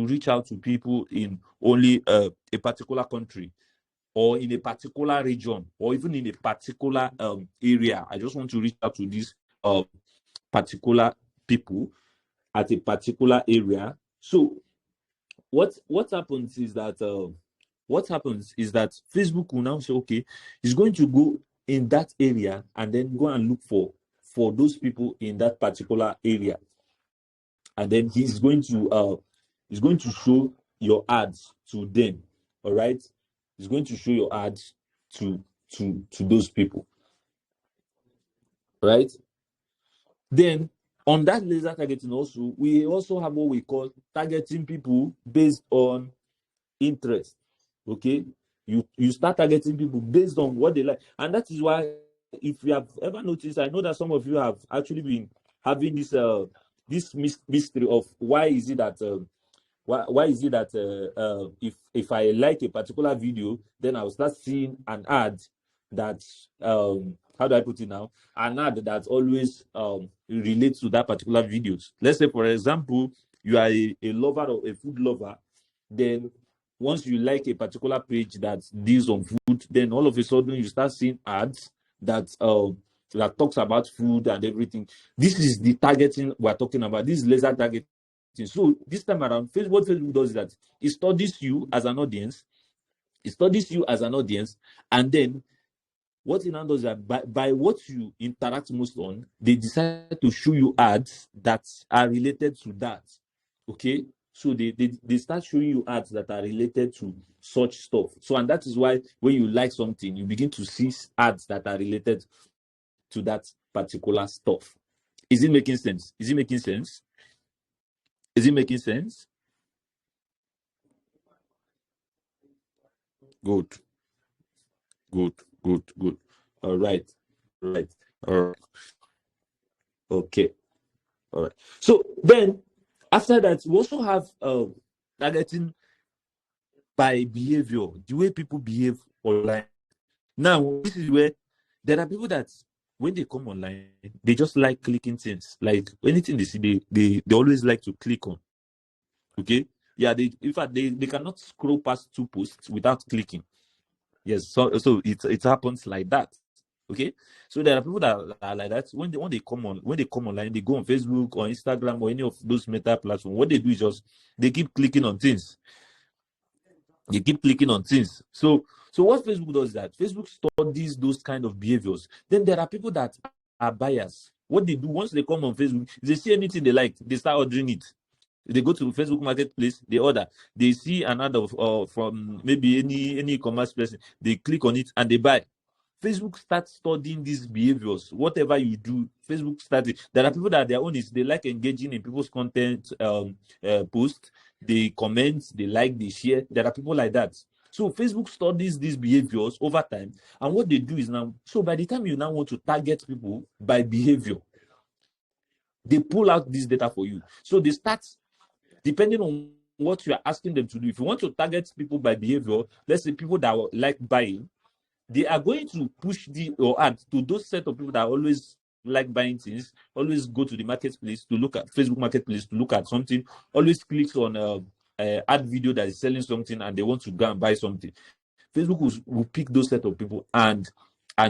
reach out to people in only a particular country or in a particular region or even in a particular area. I just want to reach out to these particular people at a particular area. So what happens is that Facebook will now say, okay, it's going to go in that area and then go and look for those people in that particular area, and then he's going to show your ads to them. All right, he's going to show your ads to those people, right? Then on that laser targeting also, we also have what we call targeting people based on interest. Okay, you start targeting people based on what they like, and that is why, if you have ever noticed, I know that some of you have actually been having this mystery of why is it that why is it that if I like a particular video, then I'll start seeing an ad that how do I put it now? An ad that always relates to that particular videos. Let's say, for example, you are a lover or a food lover, then once you like a particular page that deals on food, then all of a sudden you start seeing ads that talks about food and everything. This is the targeting we're talking about. This is laser targeting. So this time around, what Facebook does is that it studies you as an audience. It studies you as an audience, and then what it now does is that by what you interact most on, they decide to show you ads that are related to that. Okay, so they start showing you ads that are related to such stuff. So, and that is why when you like something, you begin to see ads that are related to that particular stuff. Is it making sense? Is it making sense? Is it making sense? Good, good, good, good. All right, all right, all right. Okay, all right. So then, after that, we also have targeting by behavior, the way people behave online. Now, this is where there are people that when they come online, they just like clicking things. Like anything they see, they always like to click on. Okay. Yeah, in fact they cannot scroll past 2 posts without clicking. Yes, so it happens like that. Okay. So there are people that are like that. When they come online, they go on Facebook or Instagram or any of those meta platforms. What they do is just they keep clicking on things. They keep clicking on things. So what Facebook does is that Facebook studies those kind of behaviors. Then there are people that are buyers. What they do once they come on Facebook, if they see anything they like, they start ordering it. They go to Facebook Marketplace, they order. They see an ad from maybe any e-commerce person, they click on it and they buy. Facebook starts studying these behaviors. Whatever you do, Facebook starts. There are people that their own is they like engaging in people's content post. They comment, they like, they share. There are people like that. So Facebook studies these behaviors over time, and what they do is now. So by the time you now want to target people by behavior, they pull out this data for you. So they start, depending on what you are asking them to do. If you want to target people by behavior, let's say people that like buying, they are going to push your ad to those set of people that always like buying things, always go to the marketplace to look at Facebook Marketplace to look at something, always clicks on ad video that is selling something and they want to go and buy something. Facebook will pick those set of people and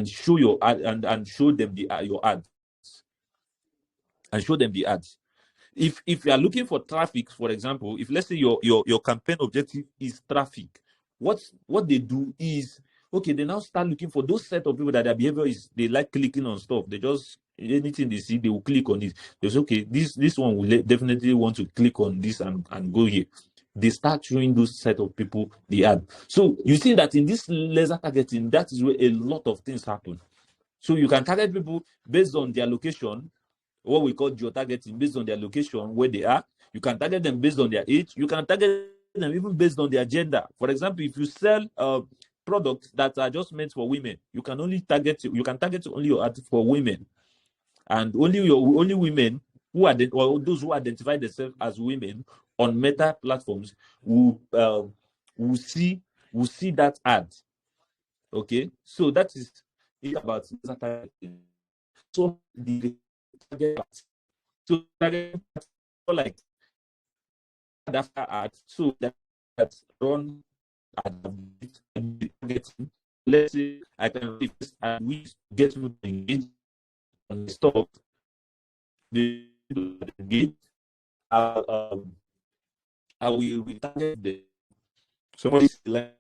show your ad and show them your ads and show them the ads. If you are looking for traffic, for example, if let's say your campaign objective is traffic, what they do is, okay, they now start looking for those set of people that their behavior is they like clicking on stuff. They just anything they see, they will click on it. They say, okay, this one will definitely want to click on this and go here. They start showing those set of people the ad. So you see that in this laser targeting, that is where a lot of things happen. So you can target people based on their location, what we call geo-targeting, based on their location, where they are. You can target them based on their age. You can target them even based on their gender. For example, if you sell products that are just meant for women, you can target only your ad for women, and only women who are or those who identify themselves as women on Meta platforms will see that ad. Okay, so that is it about targeting. So the target, so target like after ads, so that run at targeting. Let's say I can request and we get people engaged on the stock. The engage, I will retarget them. Somebody like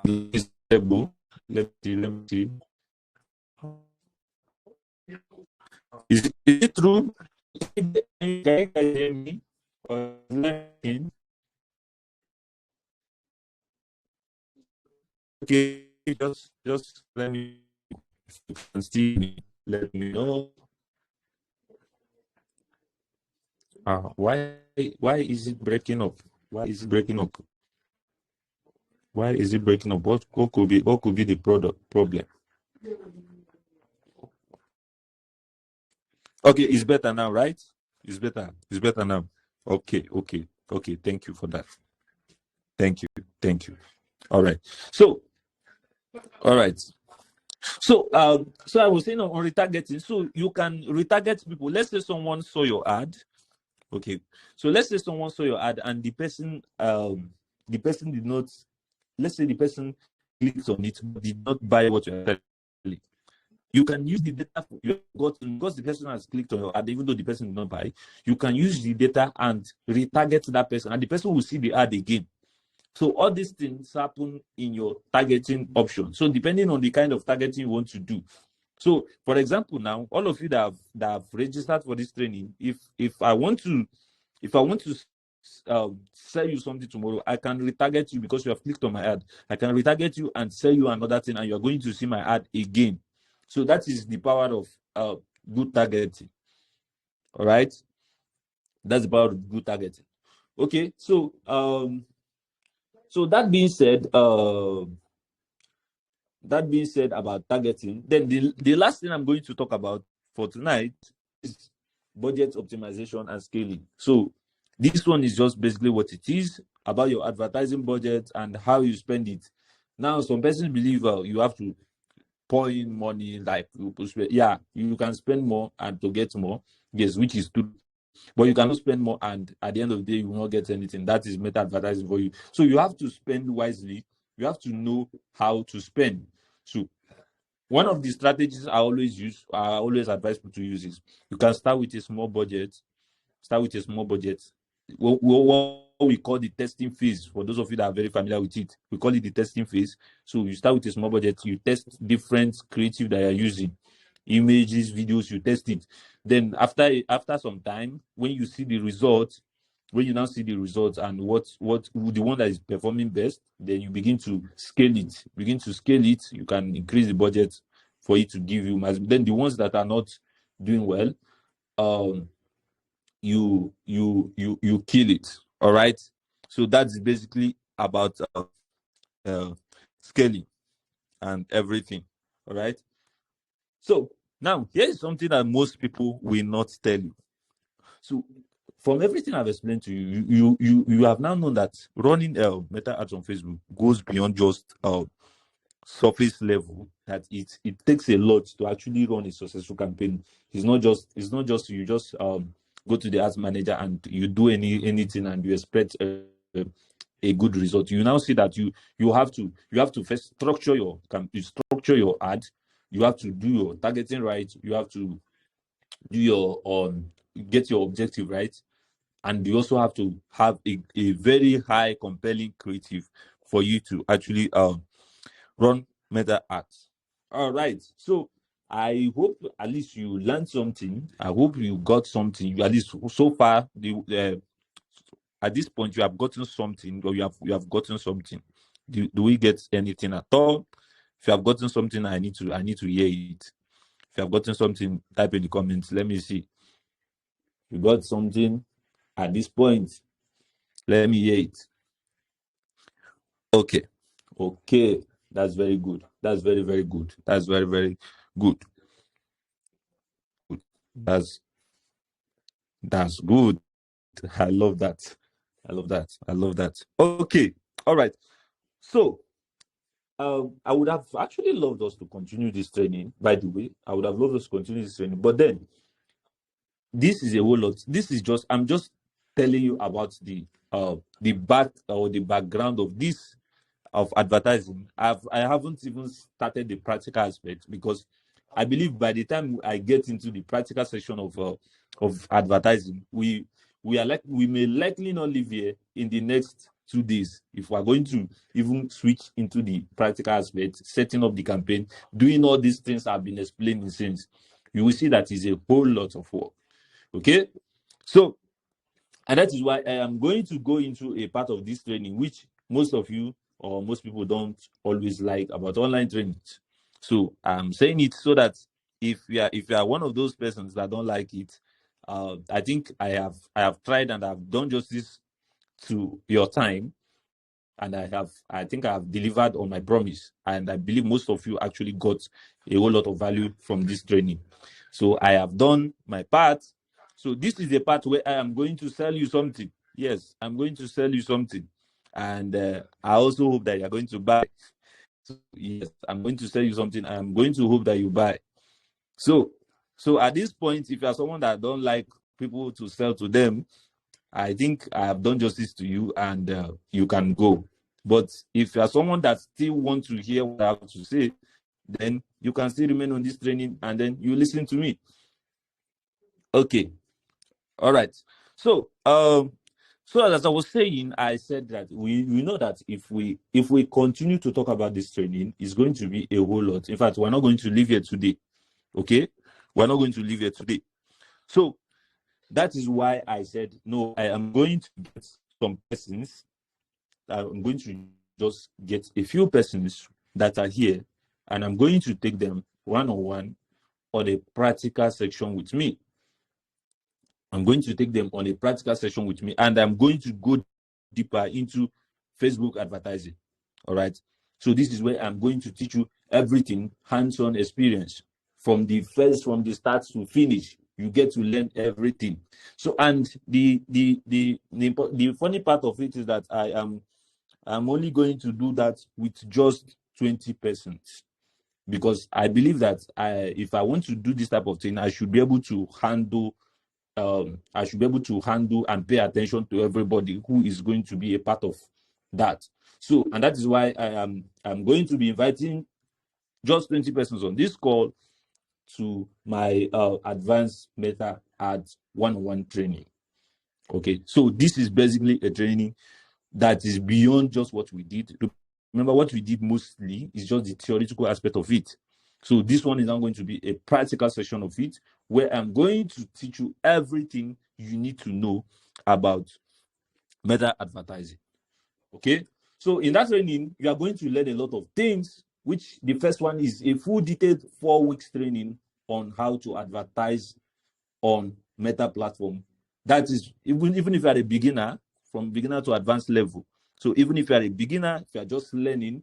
is stable. Let me see. Is it true? Can you guys hear me? Okay, just let me see me. Let me know. Why is it breaking up? Why is it breaking up? Why is it breaking up? What could be the problem? Okay, it's better now, right? It's better. It's better now. Okay. Thank you for that. Thank you. All right. So So I was saying on retargeting. So you can retarget people. Let's say someone saw your ad. Okay. So let's say someone saw your ad and the person did not, let's say the person clicked on it but did not buy what you're selling. You can use the data you got because the person has clicked on your ad, even though the person did not buy. You can use the data and retarget that person, and the person will see the ad again. So all these things happen in your targeting option. So depending on the kind of targeting you want to do. So for example, now all of you that have registered for this training, if I want to sell you something tomorrow, I can retarget you because you have clicked on my ad. I can retarget you and sell you another thing, and you are going to see my ad again. So that is the power of good targeting. All right, that's the power of good targeting. Okay, so that being said, about targeting, then the last thing I'm going to talk about for tonight is budget optimization and scaling. So this one is just basically what it is about your advertising budget and how you spend it. Now, some persons believe you have to pour in money, like you can spend more and to get more, yes, which is true. But you cannot spend more and at the end of the day you will not get anything. That is meta advertising for you. So you have to spend wisely. You have to know how to spend. So one of the strategies I always advise people to use is you can start with a small budget. What we call the testing phase. For those of you that are very familiar with it, we call it the testing phase. So you start with a small budget. You test different creative that you're using, images, videos. You test it. Then after some time, when you see the results, when you now see the results and what the one that is performing best, then you begin to scale it. You can increase the budget for it to give you. Then the ones that are not doing well, you kill it. All right. So that's basically about scaling and everything. All right. So now here is something that most people will not tell you. So from everything I've explained to you, you have now known that running meta ads on Facebook goes beyond just surface level. That it takes a lot to actually run a successful campaign. It's not just you just go to the ads manager and you do anything and you expect a good result. You now see that you have to first structure your ad. You have to do your targeting right. You have to do your get your objective right, and you also have to have a very high compelling creative for you to actually run meta ads. All right, so I hope at least you learned something. I hope you got something. You, at least so far, at this point, you have gotten something, or you have gotten something. Do we get anything at all? If you have gotten something, I need to hear it. If you have gotten something, type in the comments. Let me see. You got something at this point. Let me hear it. Okay. That's very good. That's very, very good. That's very, very good. That's good. I love that. I love that. I love that. Okay. All right. So I would have actually loved us to continue this training, by the way. I would have loved us to continue this training, but then this is a whole lot. This is just, I'm just telling you about the back or the background of this, of advertising. I haven't even started the practical aspect, because I believe by the time I get into the practical section of advertising, we may likely not live here in the next 2 days if we're going to even switch into the practical aspect, setting up the campaign, doing all these things I've been explaining since. You will see that is a whole lot of work. Okay, so, and that is why I am going to go into a part of this training which most of you or most people don't always like about online trainings. So I'm saying it so that if you are one of those persons that don't like it, I think I have tried and I've done justice to your time, and I think I have delivered on my promise, and I believe most of you actually got a whole lot of value from this training. So I have done my part. So this is the part where I am going to sell you something. Yes, I'm going to sell you something, and I also hope that you're going to buy. So yes, I'm going to sell you something. I'm going to hope that you buy. So at this point, if you are someone that don't like people to sell to them, I think I have done justice to you, and you can go. But if you are someone that still wants to hear what I have to say, then you can still remain on this training and then you listen to me. Okay. All right. So as I was saying, I said that we know that if we continue to talk about this training, it's going to be a whole lot. In fact, we're not going to leave here today. Okay? We're not going to leave here today. So that is why I said, no, I am going to get some persons. I'm going to just get a few persons that are here, and I'm going to take them one-on-one on a practical section with me. I'm going to take them on a practical session with me, and I'm going to go deeper into Facebook advertising. All right. So this is where I'm going to teach you everything, hands-on experience from the start to finish. You get to learn everything. So, and the funny part of it is that I'm only going to do that with just 20%, because I believe that if I want to do this type of thing, I should be able to handle and pay attention to everybody who is going to be a part of that. So, and that is why I'm going to be inviting just 20 persons on this call to my advanced meta ads one-on-one training. Okay, so this is basically a training that is beyond just what we did. Remember, what we did mostly is just the theoretical aspect of it. So this one is now going to be a practical session of it, where I'm going to teach you everything you need to know about meta advertising. Okay, so in that training, you are going to learn a lot of things, which the first one is a full detailed 4 weeks training on how to advertise on meta platform. That is, even if you are a beginner, from beginner to advanced level, So even if you are a beginner, if you are just learning,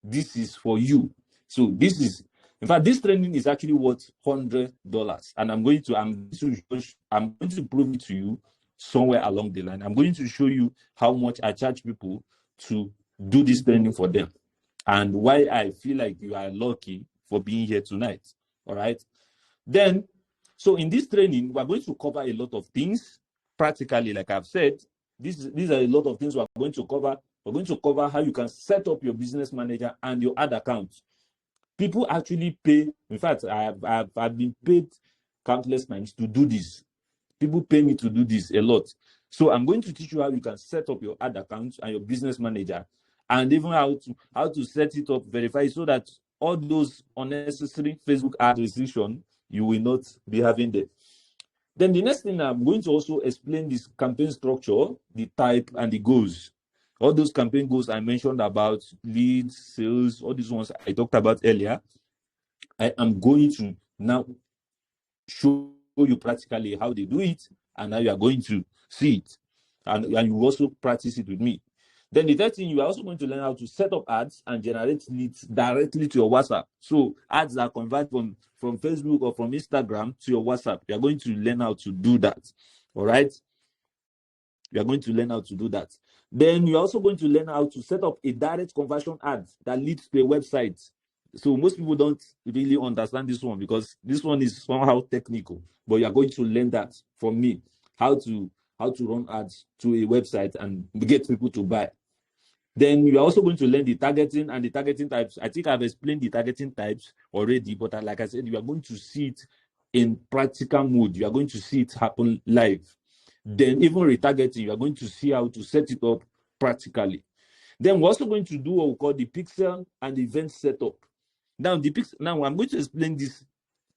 this is for you. So this is, in fact, this training is actually worth $100, and I'm going to prove it to you somewhere along the line. I'm going to show you how much I charge people to do this training for them, and why I feel like you are lucky for being here tonight. All right. Then, so in this training, we're going to cover a lot of things practically. Like I've said, these are a lot of things we're going to cover. We're going to cover how you can set up your business manager and your ad account. People actually pay. In fact, I've been paid countless times to do this. People pay me to do this a lot. So I'm going to teach you how you can set up your ad account and your business manager, and even how to set it up, verify it, so that all those unnecessary Facebook ad restriction you will not be having there. Then the next thing, I'm going to also explain this campaign structure, the type, and the goals. All those campaign goals I mentioned about, leads, sales, all these ones I talked about earlier. I am going to now show you practically how they do it, and now you are going to see it, and you also practice it with me. Then the third thing, you are also going to learn how to set up ads and generate leads directly to your WhatsApp. So ads that convert from Facebook or from Instagram to your WhatsApp. You are going to learn how to do that. All right. You are going to learn how to do that. Then you're also going to learn how to set up a direct conversion ad that leads to a website. So most people don't really understand this one, because this one is somehow technical, but you are going to learn that from me, how to run ads to a website and get people to buy. Then you're also going to learn the targeting and the targeting types. I think I've explained the targeting types already, but like I said, you are going to see it in practical mode. You are going to see it happen live. Then even retargeting, you are going to see how to set it up practically. Then we're also going to do what we call the pixel and event setup. Now I'm going to explain this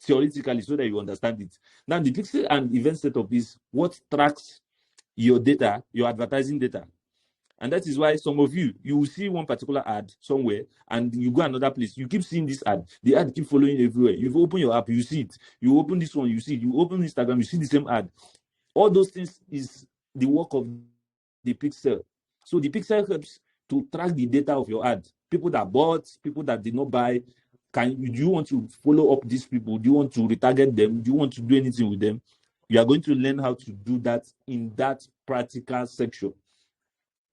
theoretically so that you understand it. Now the pixel and event setup is what tracks your data, your advertising data. And that is why some of you will see one particular ad somewhere, and you go another place. You keep seeing this ad. The ad keep following everywhere. You open your app, you see it. You open this one, you see it. You open Instagram, you see the same ad. All those things is the work of the pixel. So the pixel helps to track the data of your ad. People that bought, people that did not buy. Do you want to follow up these people? Do you want to retarget them? Do you want to do anything with them? You are going to learn how to do that in that practical section.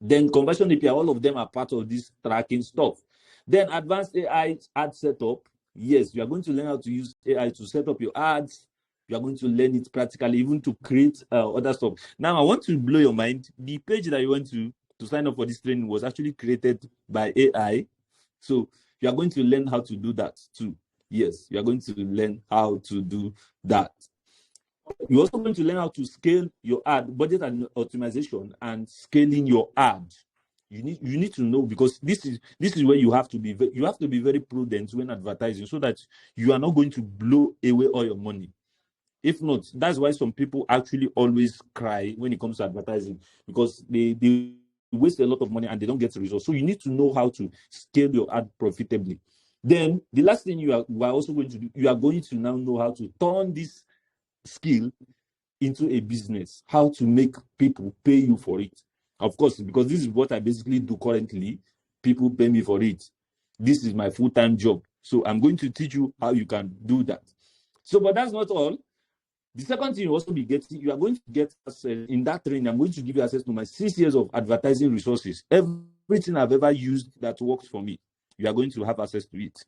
Then conversion API, all of them are part of this tracking stuff. Then advanced AI ad setup. Yes, you are going to learn how to use AI to set up your ads. You are going to learn it practically, even to create other stuff. Now, I want to blow your mind. The page that you went to sign up for this training was actually created by AI. So you are going to learn how to do that too. Yes, you are going to learn how to do that. You're also going to learn how to scale your ad, budget and optimization, and scaling your ad. You need to know, because this is where you have to be very prudent when advertising, so that you are not going to blow away all your money. If not, that's why some people actually always cry when it comes to advertising, because they waste a lot of money and they don't get results. So you need to know how to scale your ad profitably. Then the last thing you are also going to do, you are going to now know how to turn this skill into a business, how to make people pay you for it. Of course, because this is what I basically do currently. People pay me for it. This is my full-time job. So I'm going to teach you how you can do that. So, but that's not all. The second thing you also be getting, you are going to get access in that training. I'm going to give you access to my 6 years of advertising resources. Everything I've ever used that works for me, you are going to have access to it.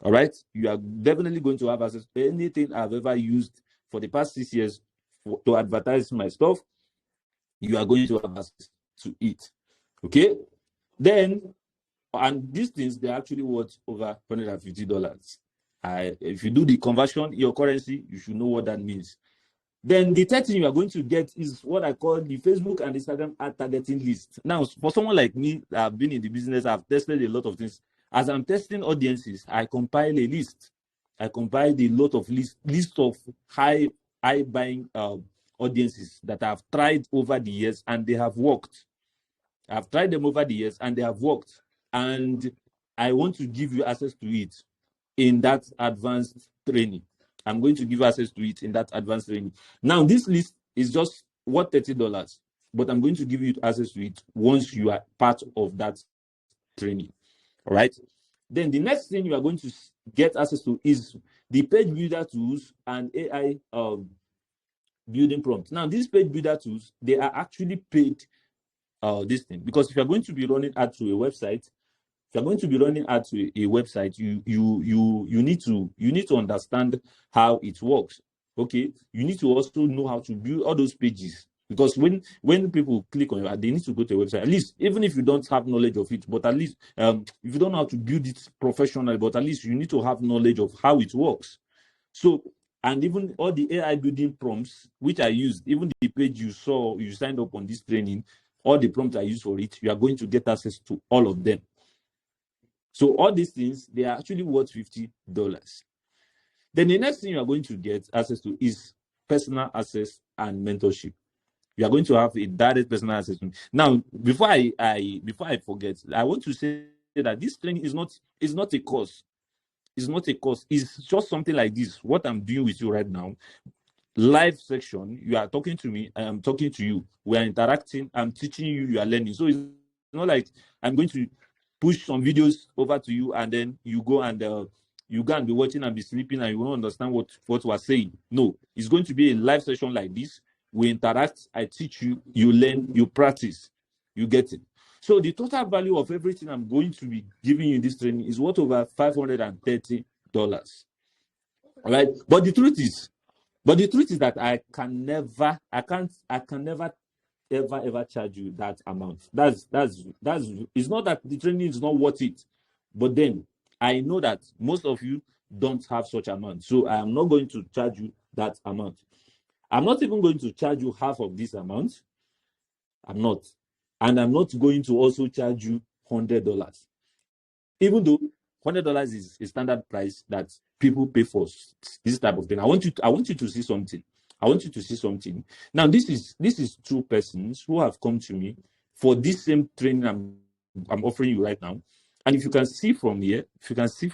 All right? You are definitely going to have access to anything I've ever used for the past 6 years to advertise my stuff. You are going to have access to it. Okay? Then, and these things, they're actually worth over $150. If you do the conversion, your currency, you should know what that means. Then the third thing you are going to get is what I call the Facebook and Instagram ad targeting list. Now, for someone like me, I've been in the business, I've tested a lot of things. As I'm testing audiences, I compile a list. I compiled a lot of list of high buying audiences that I've tried over the years, and they have worked. I've tried them over the years and they have worked. And I want to give you access to it in that advanced training. I'm going to give access to it in that advanced training. Now, this list is just worth $30. but I'm going to give you access to it once you are part of that training. All right. Then the next thing you are going to get access to is the page builder tools and AI building prompts. Now, these page builder tools, they are actually paid this thing, because if you're going to be running ad to a website, if you're going to be running ad to a website, you need to understand how it works. Okay, you need to also know how to build all those pages, because when people click on your ad, they need to go to a website. At least, even if you don't have knowledge of it, but at least if you don't know how to build it professionally, but at least you need to have knowledge of how it works. So, and even all the AI building prompts which I used, even the page you saw, you signed up on this training, all the prompts I use for it, you are going to get access to all of them. So all these things, they are actually worth $50. Then the next thing you are going to get access to is personal access and mentorship. You are going to have a direct personal access. Now, before I forget, I want to say that this training is not a course. It's not a course. It's just something like this. What I'm doing with you right now, live section. You are talking to me. I am talking to you. We are interacting. I'm teaching you. You are learning. So it's not like I'm going to push some videos over to you and then you go and be watching and be sleeping and you won't understand what we're saying. No, it's going to be a live session like this. We interact. I teach you. You learn. You practice. You get it. So the total value of everything I'm going to be giving you in this training is worth over $530. All right. But the truth is that I can never ever charge you that amount. That's it's not that the training is not worth it, but then I know that most of you don't have such amount, so I am not going to charge you that amount. I'm not even going to charge you half of this amount. I'm not. And I'm not going to also charge you $100, even though $100 is a standard price that people pay for this type of thing. I want you to see something. Now, this is two persons who have come to me for this same training I'm offering you right now. And if you can see from here, you can see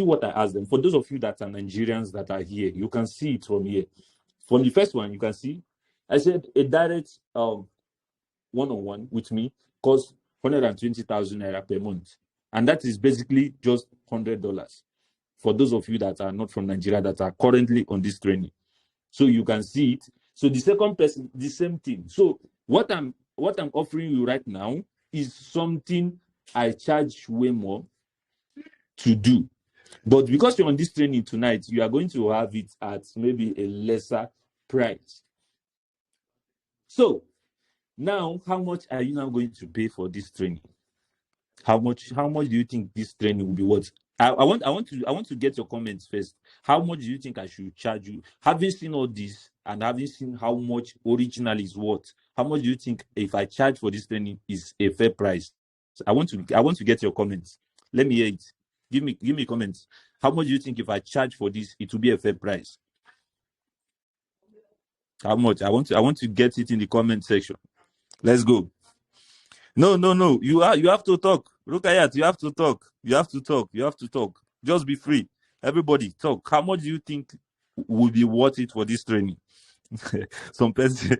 what I asked them. For those of you that are Nigerians that are here, you can see it from here. From the first one, you can see I said a direct one-on-one with me costs 120,000 naira per month. And that is basically just $100 for those of you that are not from Nigeria that are currently on this training. So you can see it. So the second person, the same thing. So what I'm offering you right now is something I charge way more to do. But because you're on this training tonight, you are going to have it at maybe a lesser price. So now, how much are you now going to pay for this training? How much do you think this training will be worth? I want to get your comments first. How much do you think I should charge you? Having seen all this and having seen how much original is worth, how much do you think if I charge for this training is a fair price? I want to get your comments. Let me hear it. Give me comments. How much do you think if I charge for this, it will be a fair price? How much? I want to get it in the comment section. Let's go. No. You have to talk. Rukayat, you have to talk. Just be free. Everybody talk. How much do you think will be worth it for this training? Some person.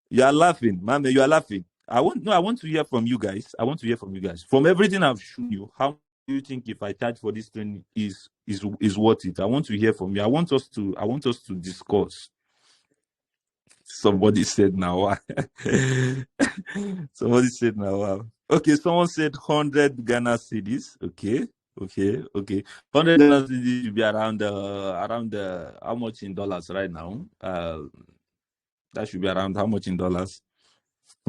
You are laughing, Mame. You are laughing. I want to hear from you guys. From everything I've shown you, how do you think if I charge for this training is worth it? I want to hear from you. I want us to discuss. Somebody said now. Somebody said now. Okay, someone said 100 Ghana cedis. Okay. 100 Ghana cedis should be around how much in dollars right now? That should be around how much in dollars?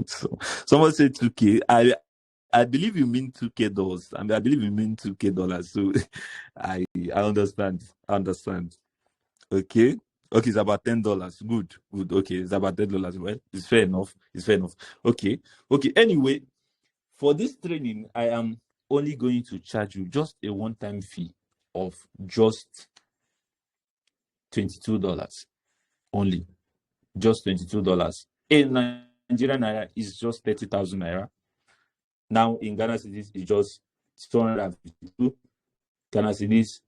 So someone said 2K. I believe you mean $2K. I believe you mean $2K. So I understand. Okay, it's about $10. Good. Okay, it's about $10. Well, it's fair enough. Okay. Anyway, for this training, I am only going to charge you just a one-time fee of just $22 only. Just $22. In Nigerian naira is just 30,000 naira. Now in Ghana cedis is just 252 Ghana cedis.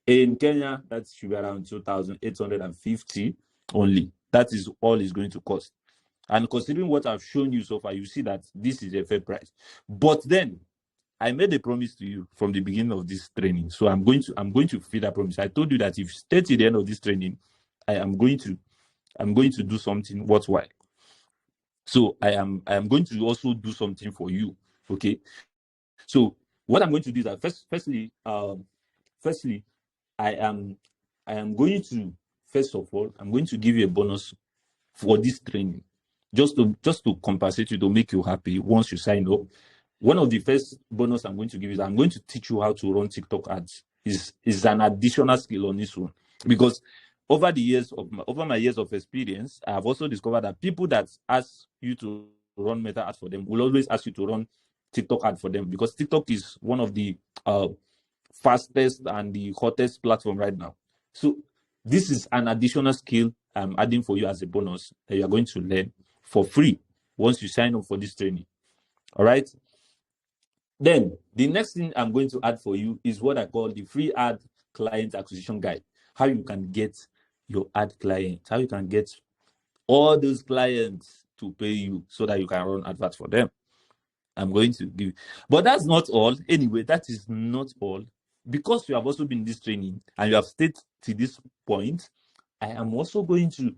In Kenya, that should be around 2,850 only. That is all it's going to cost. And considering what I've shown you so far, you see that this is a fair price. But then I made a promise to you from the beginning of this training. So I'm going to fulfill that promise. I told you that if you stay till the end of this training, I'm going to do something worthwhile. So I am going to also do something for you. Okay. So what I'm going to do is that firstly, I am going to, first of all, I'm going to give you a bonus for this training, just to compensate you, to make you happy once you sign up. One of the first bonus I'm going to give is I'm going to teach you how to run TikTok ads. Is an additional skill on this one, because over my years of experience, I have also discovered that people that ask you to run Meta ads for them will always ask you to run TikTok ad for them, because TikTok is one of the fastest and the hottest platform right now. So this is an additional skill I'm adding for you as a bonus that you are going to learn for free once you sign up for this training. All right. Then the next thing I'm going to add for you is what I call the free ad client acquisition guide. How you can get your ad clients, how you can get all those clients to pay you so that you can run adverts for them. I'm going to give, but that's not all. Anyway, that is not all. Because you have also been in this training and you have stayed to this point, I am also going to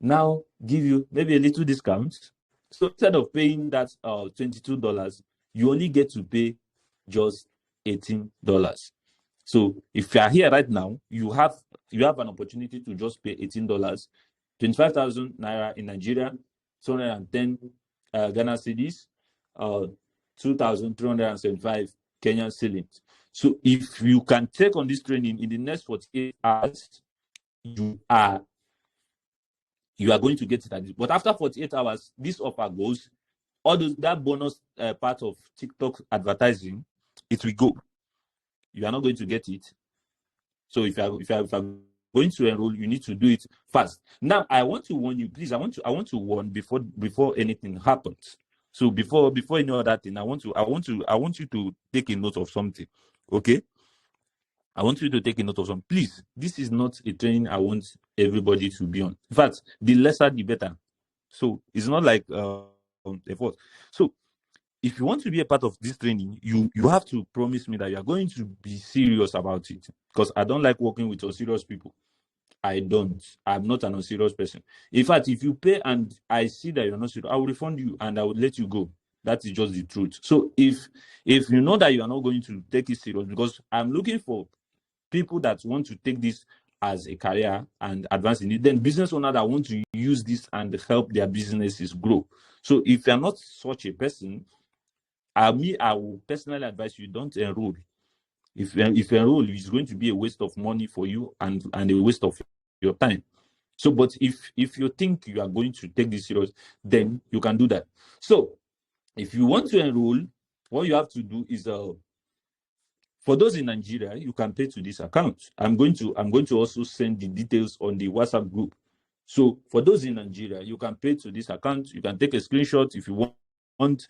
now give you maybe a little discount. So instead of paying that $22, you only get to pay just $18. So if you are here right now, you have an opportunity to just pay $18, 25,000 naira in Nigeria, 210 Ghana cedis, 2,375 Kenyan shillings. So if you can take on this training in the next 48 hours, you are going to get it. But after 48 hours, this offer goes. All that bonus part of TikTok advertising, it will go. You are not going to get it. So if you are going to enroll, you need to do it fast. Now, I want to warn you, please. I want to warn before anything happens. So before any other thing, I want you to take a note of something. Okay? I want you to take a note of something. Please, this is not a training I want everybody to be on. In fact, the lesser the better. So it's not like effort. So if you want to be a part of this training, you have to promise me that you are going to be serious about it, because I don't like working with unserious people. I'm not an unserious person. In fact, if you pay and I see that you're not serious, I will refund you and I will let you go. That is just the truth. So if you know that you are not going to take it serious, because I'm looking for people that want to take this as a career and advance in it, then business owners that want to use this and help their businesses grow. So if you're not such a person, I will personally advise you, don't enroll. If you enroll, it's going to be a waste of money for you and a waste of your time. So, but if you think you are going to take this serious, then you can do that. So, if you want to enroll, what you have to do is, for those in Nigeria, you can pay to this account. I'm going to also send the details on the WhatsApp group. So, for those in Nigeria, you can pay to this account. You can take a screenshot if you want.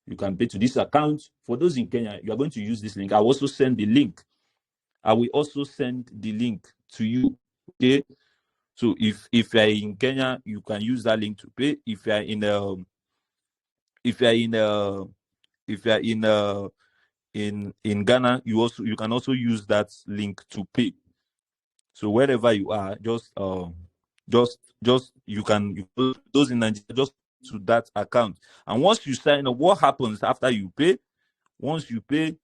You can pay to this account. For those in Kenya, you are going to use this link. I will also send the link. I will also send the link to you. Okay. So if you are in Kenya, you can use that link to pay. If you are in Ghana, you can also use that link to pay. So wherever you are, just you can, those in Nigeria, just to that account. And once you sign up, what happens after you pay? Once you pay,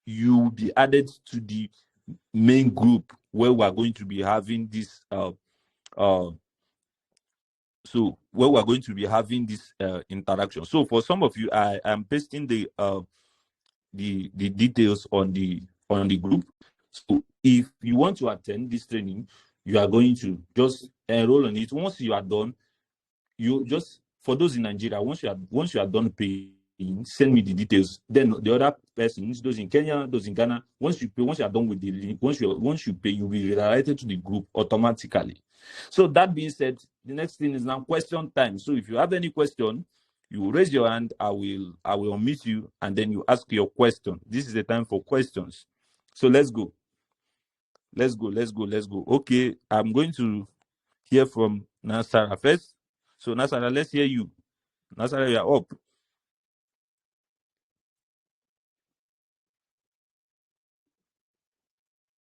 you will be added to the main group where we are going to be having this interaction. So for some of you, I am pasting the details on the group. So if you want to attend this training, you are going to just enroll on it. Once you are done, you just, for those in Nigeria, once you are done paying, send me the details. Then the other persons, those in Kenya, those in Ghana, once you are done with the link, once you pay, you'll be redirected to the group automatically. So that being said, the next thing is now question time. So if you have any question, you raise your hand, I will unmute you, and then you ask your question. This is the time for questions. So let's go. Okay, I'm going to hear from Nasara first. So Nasara, let's hear you. Nasara, you are up.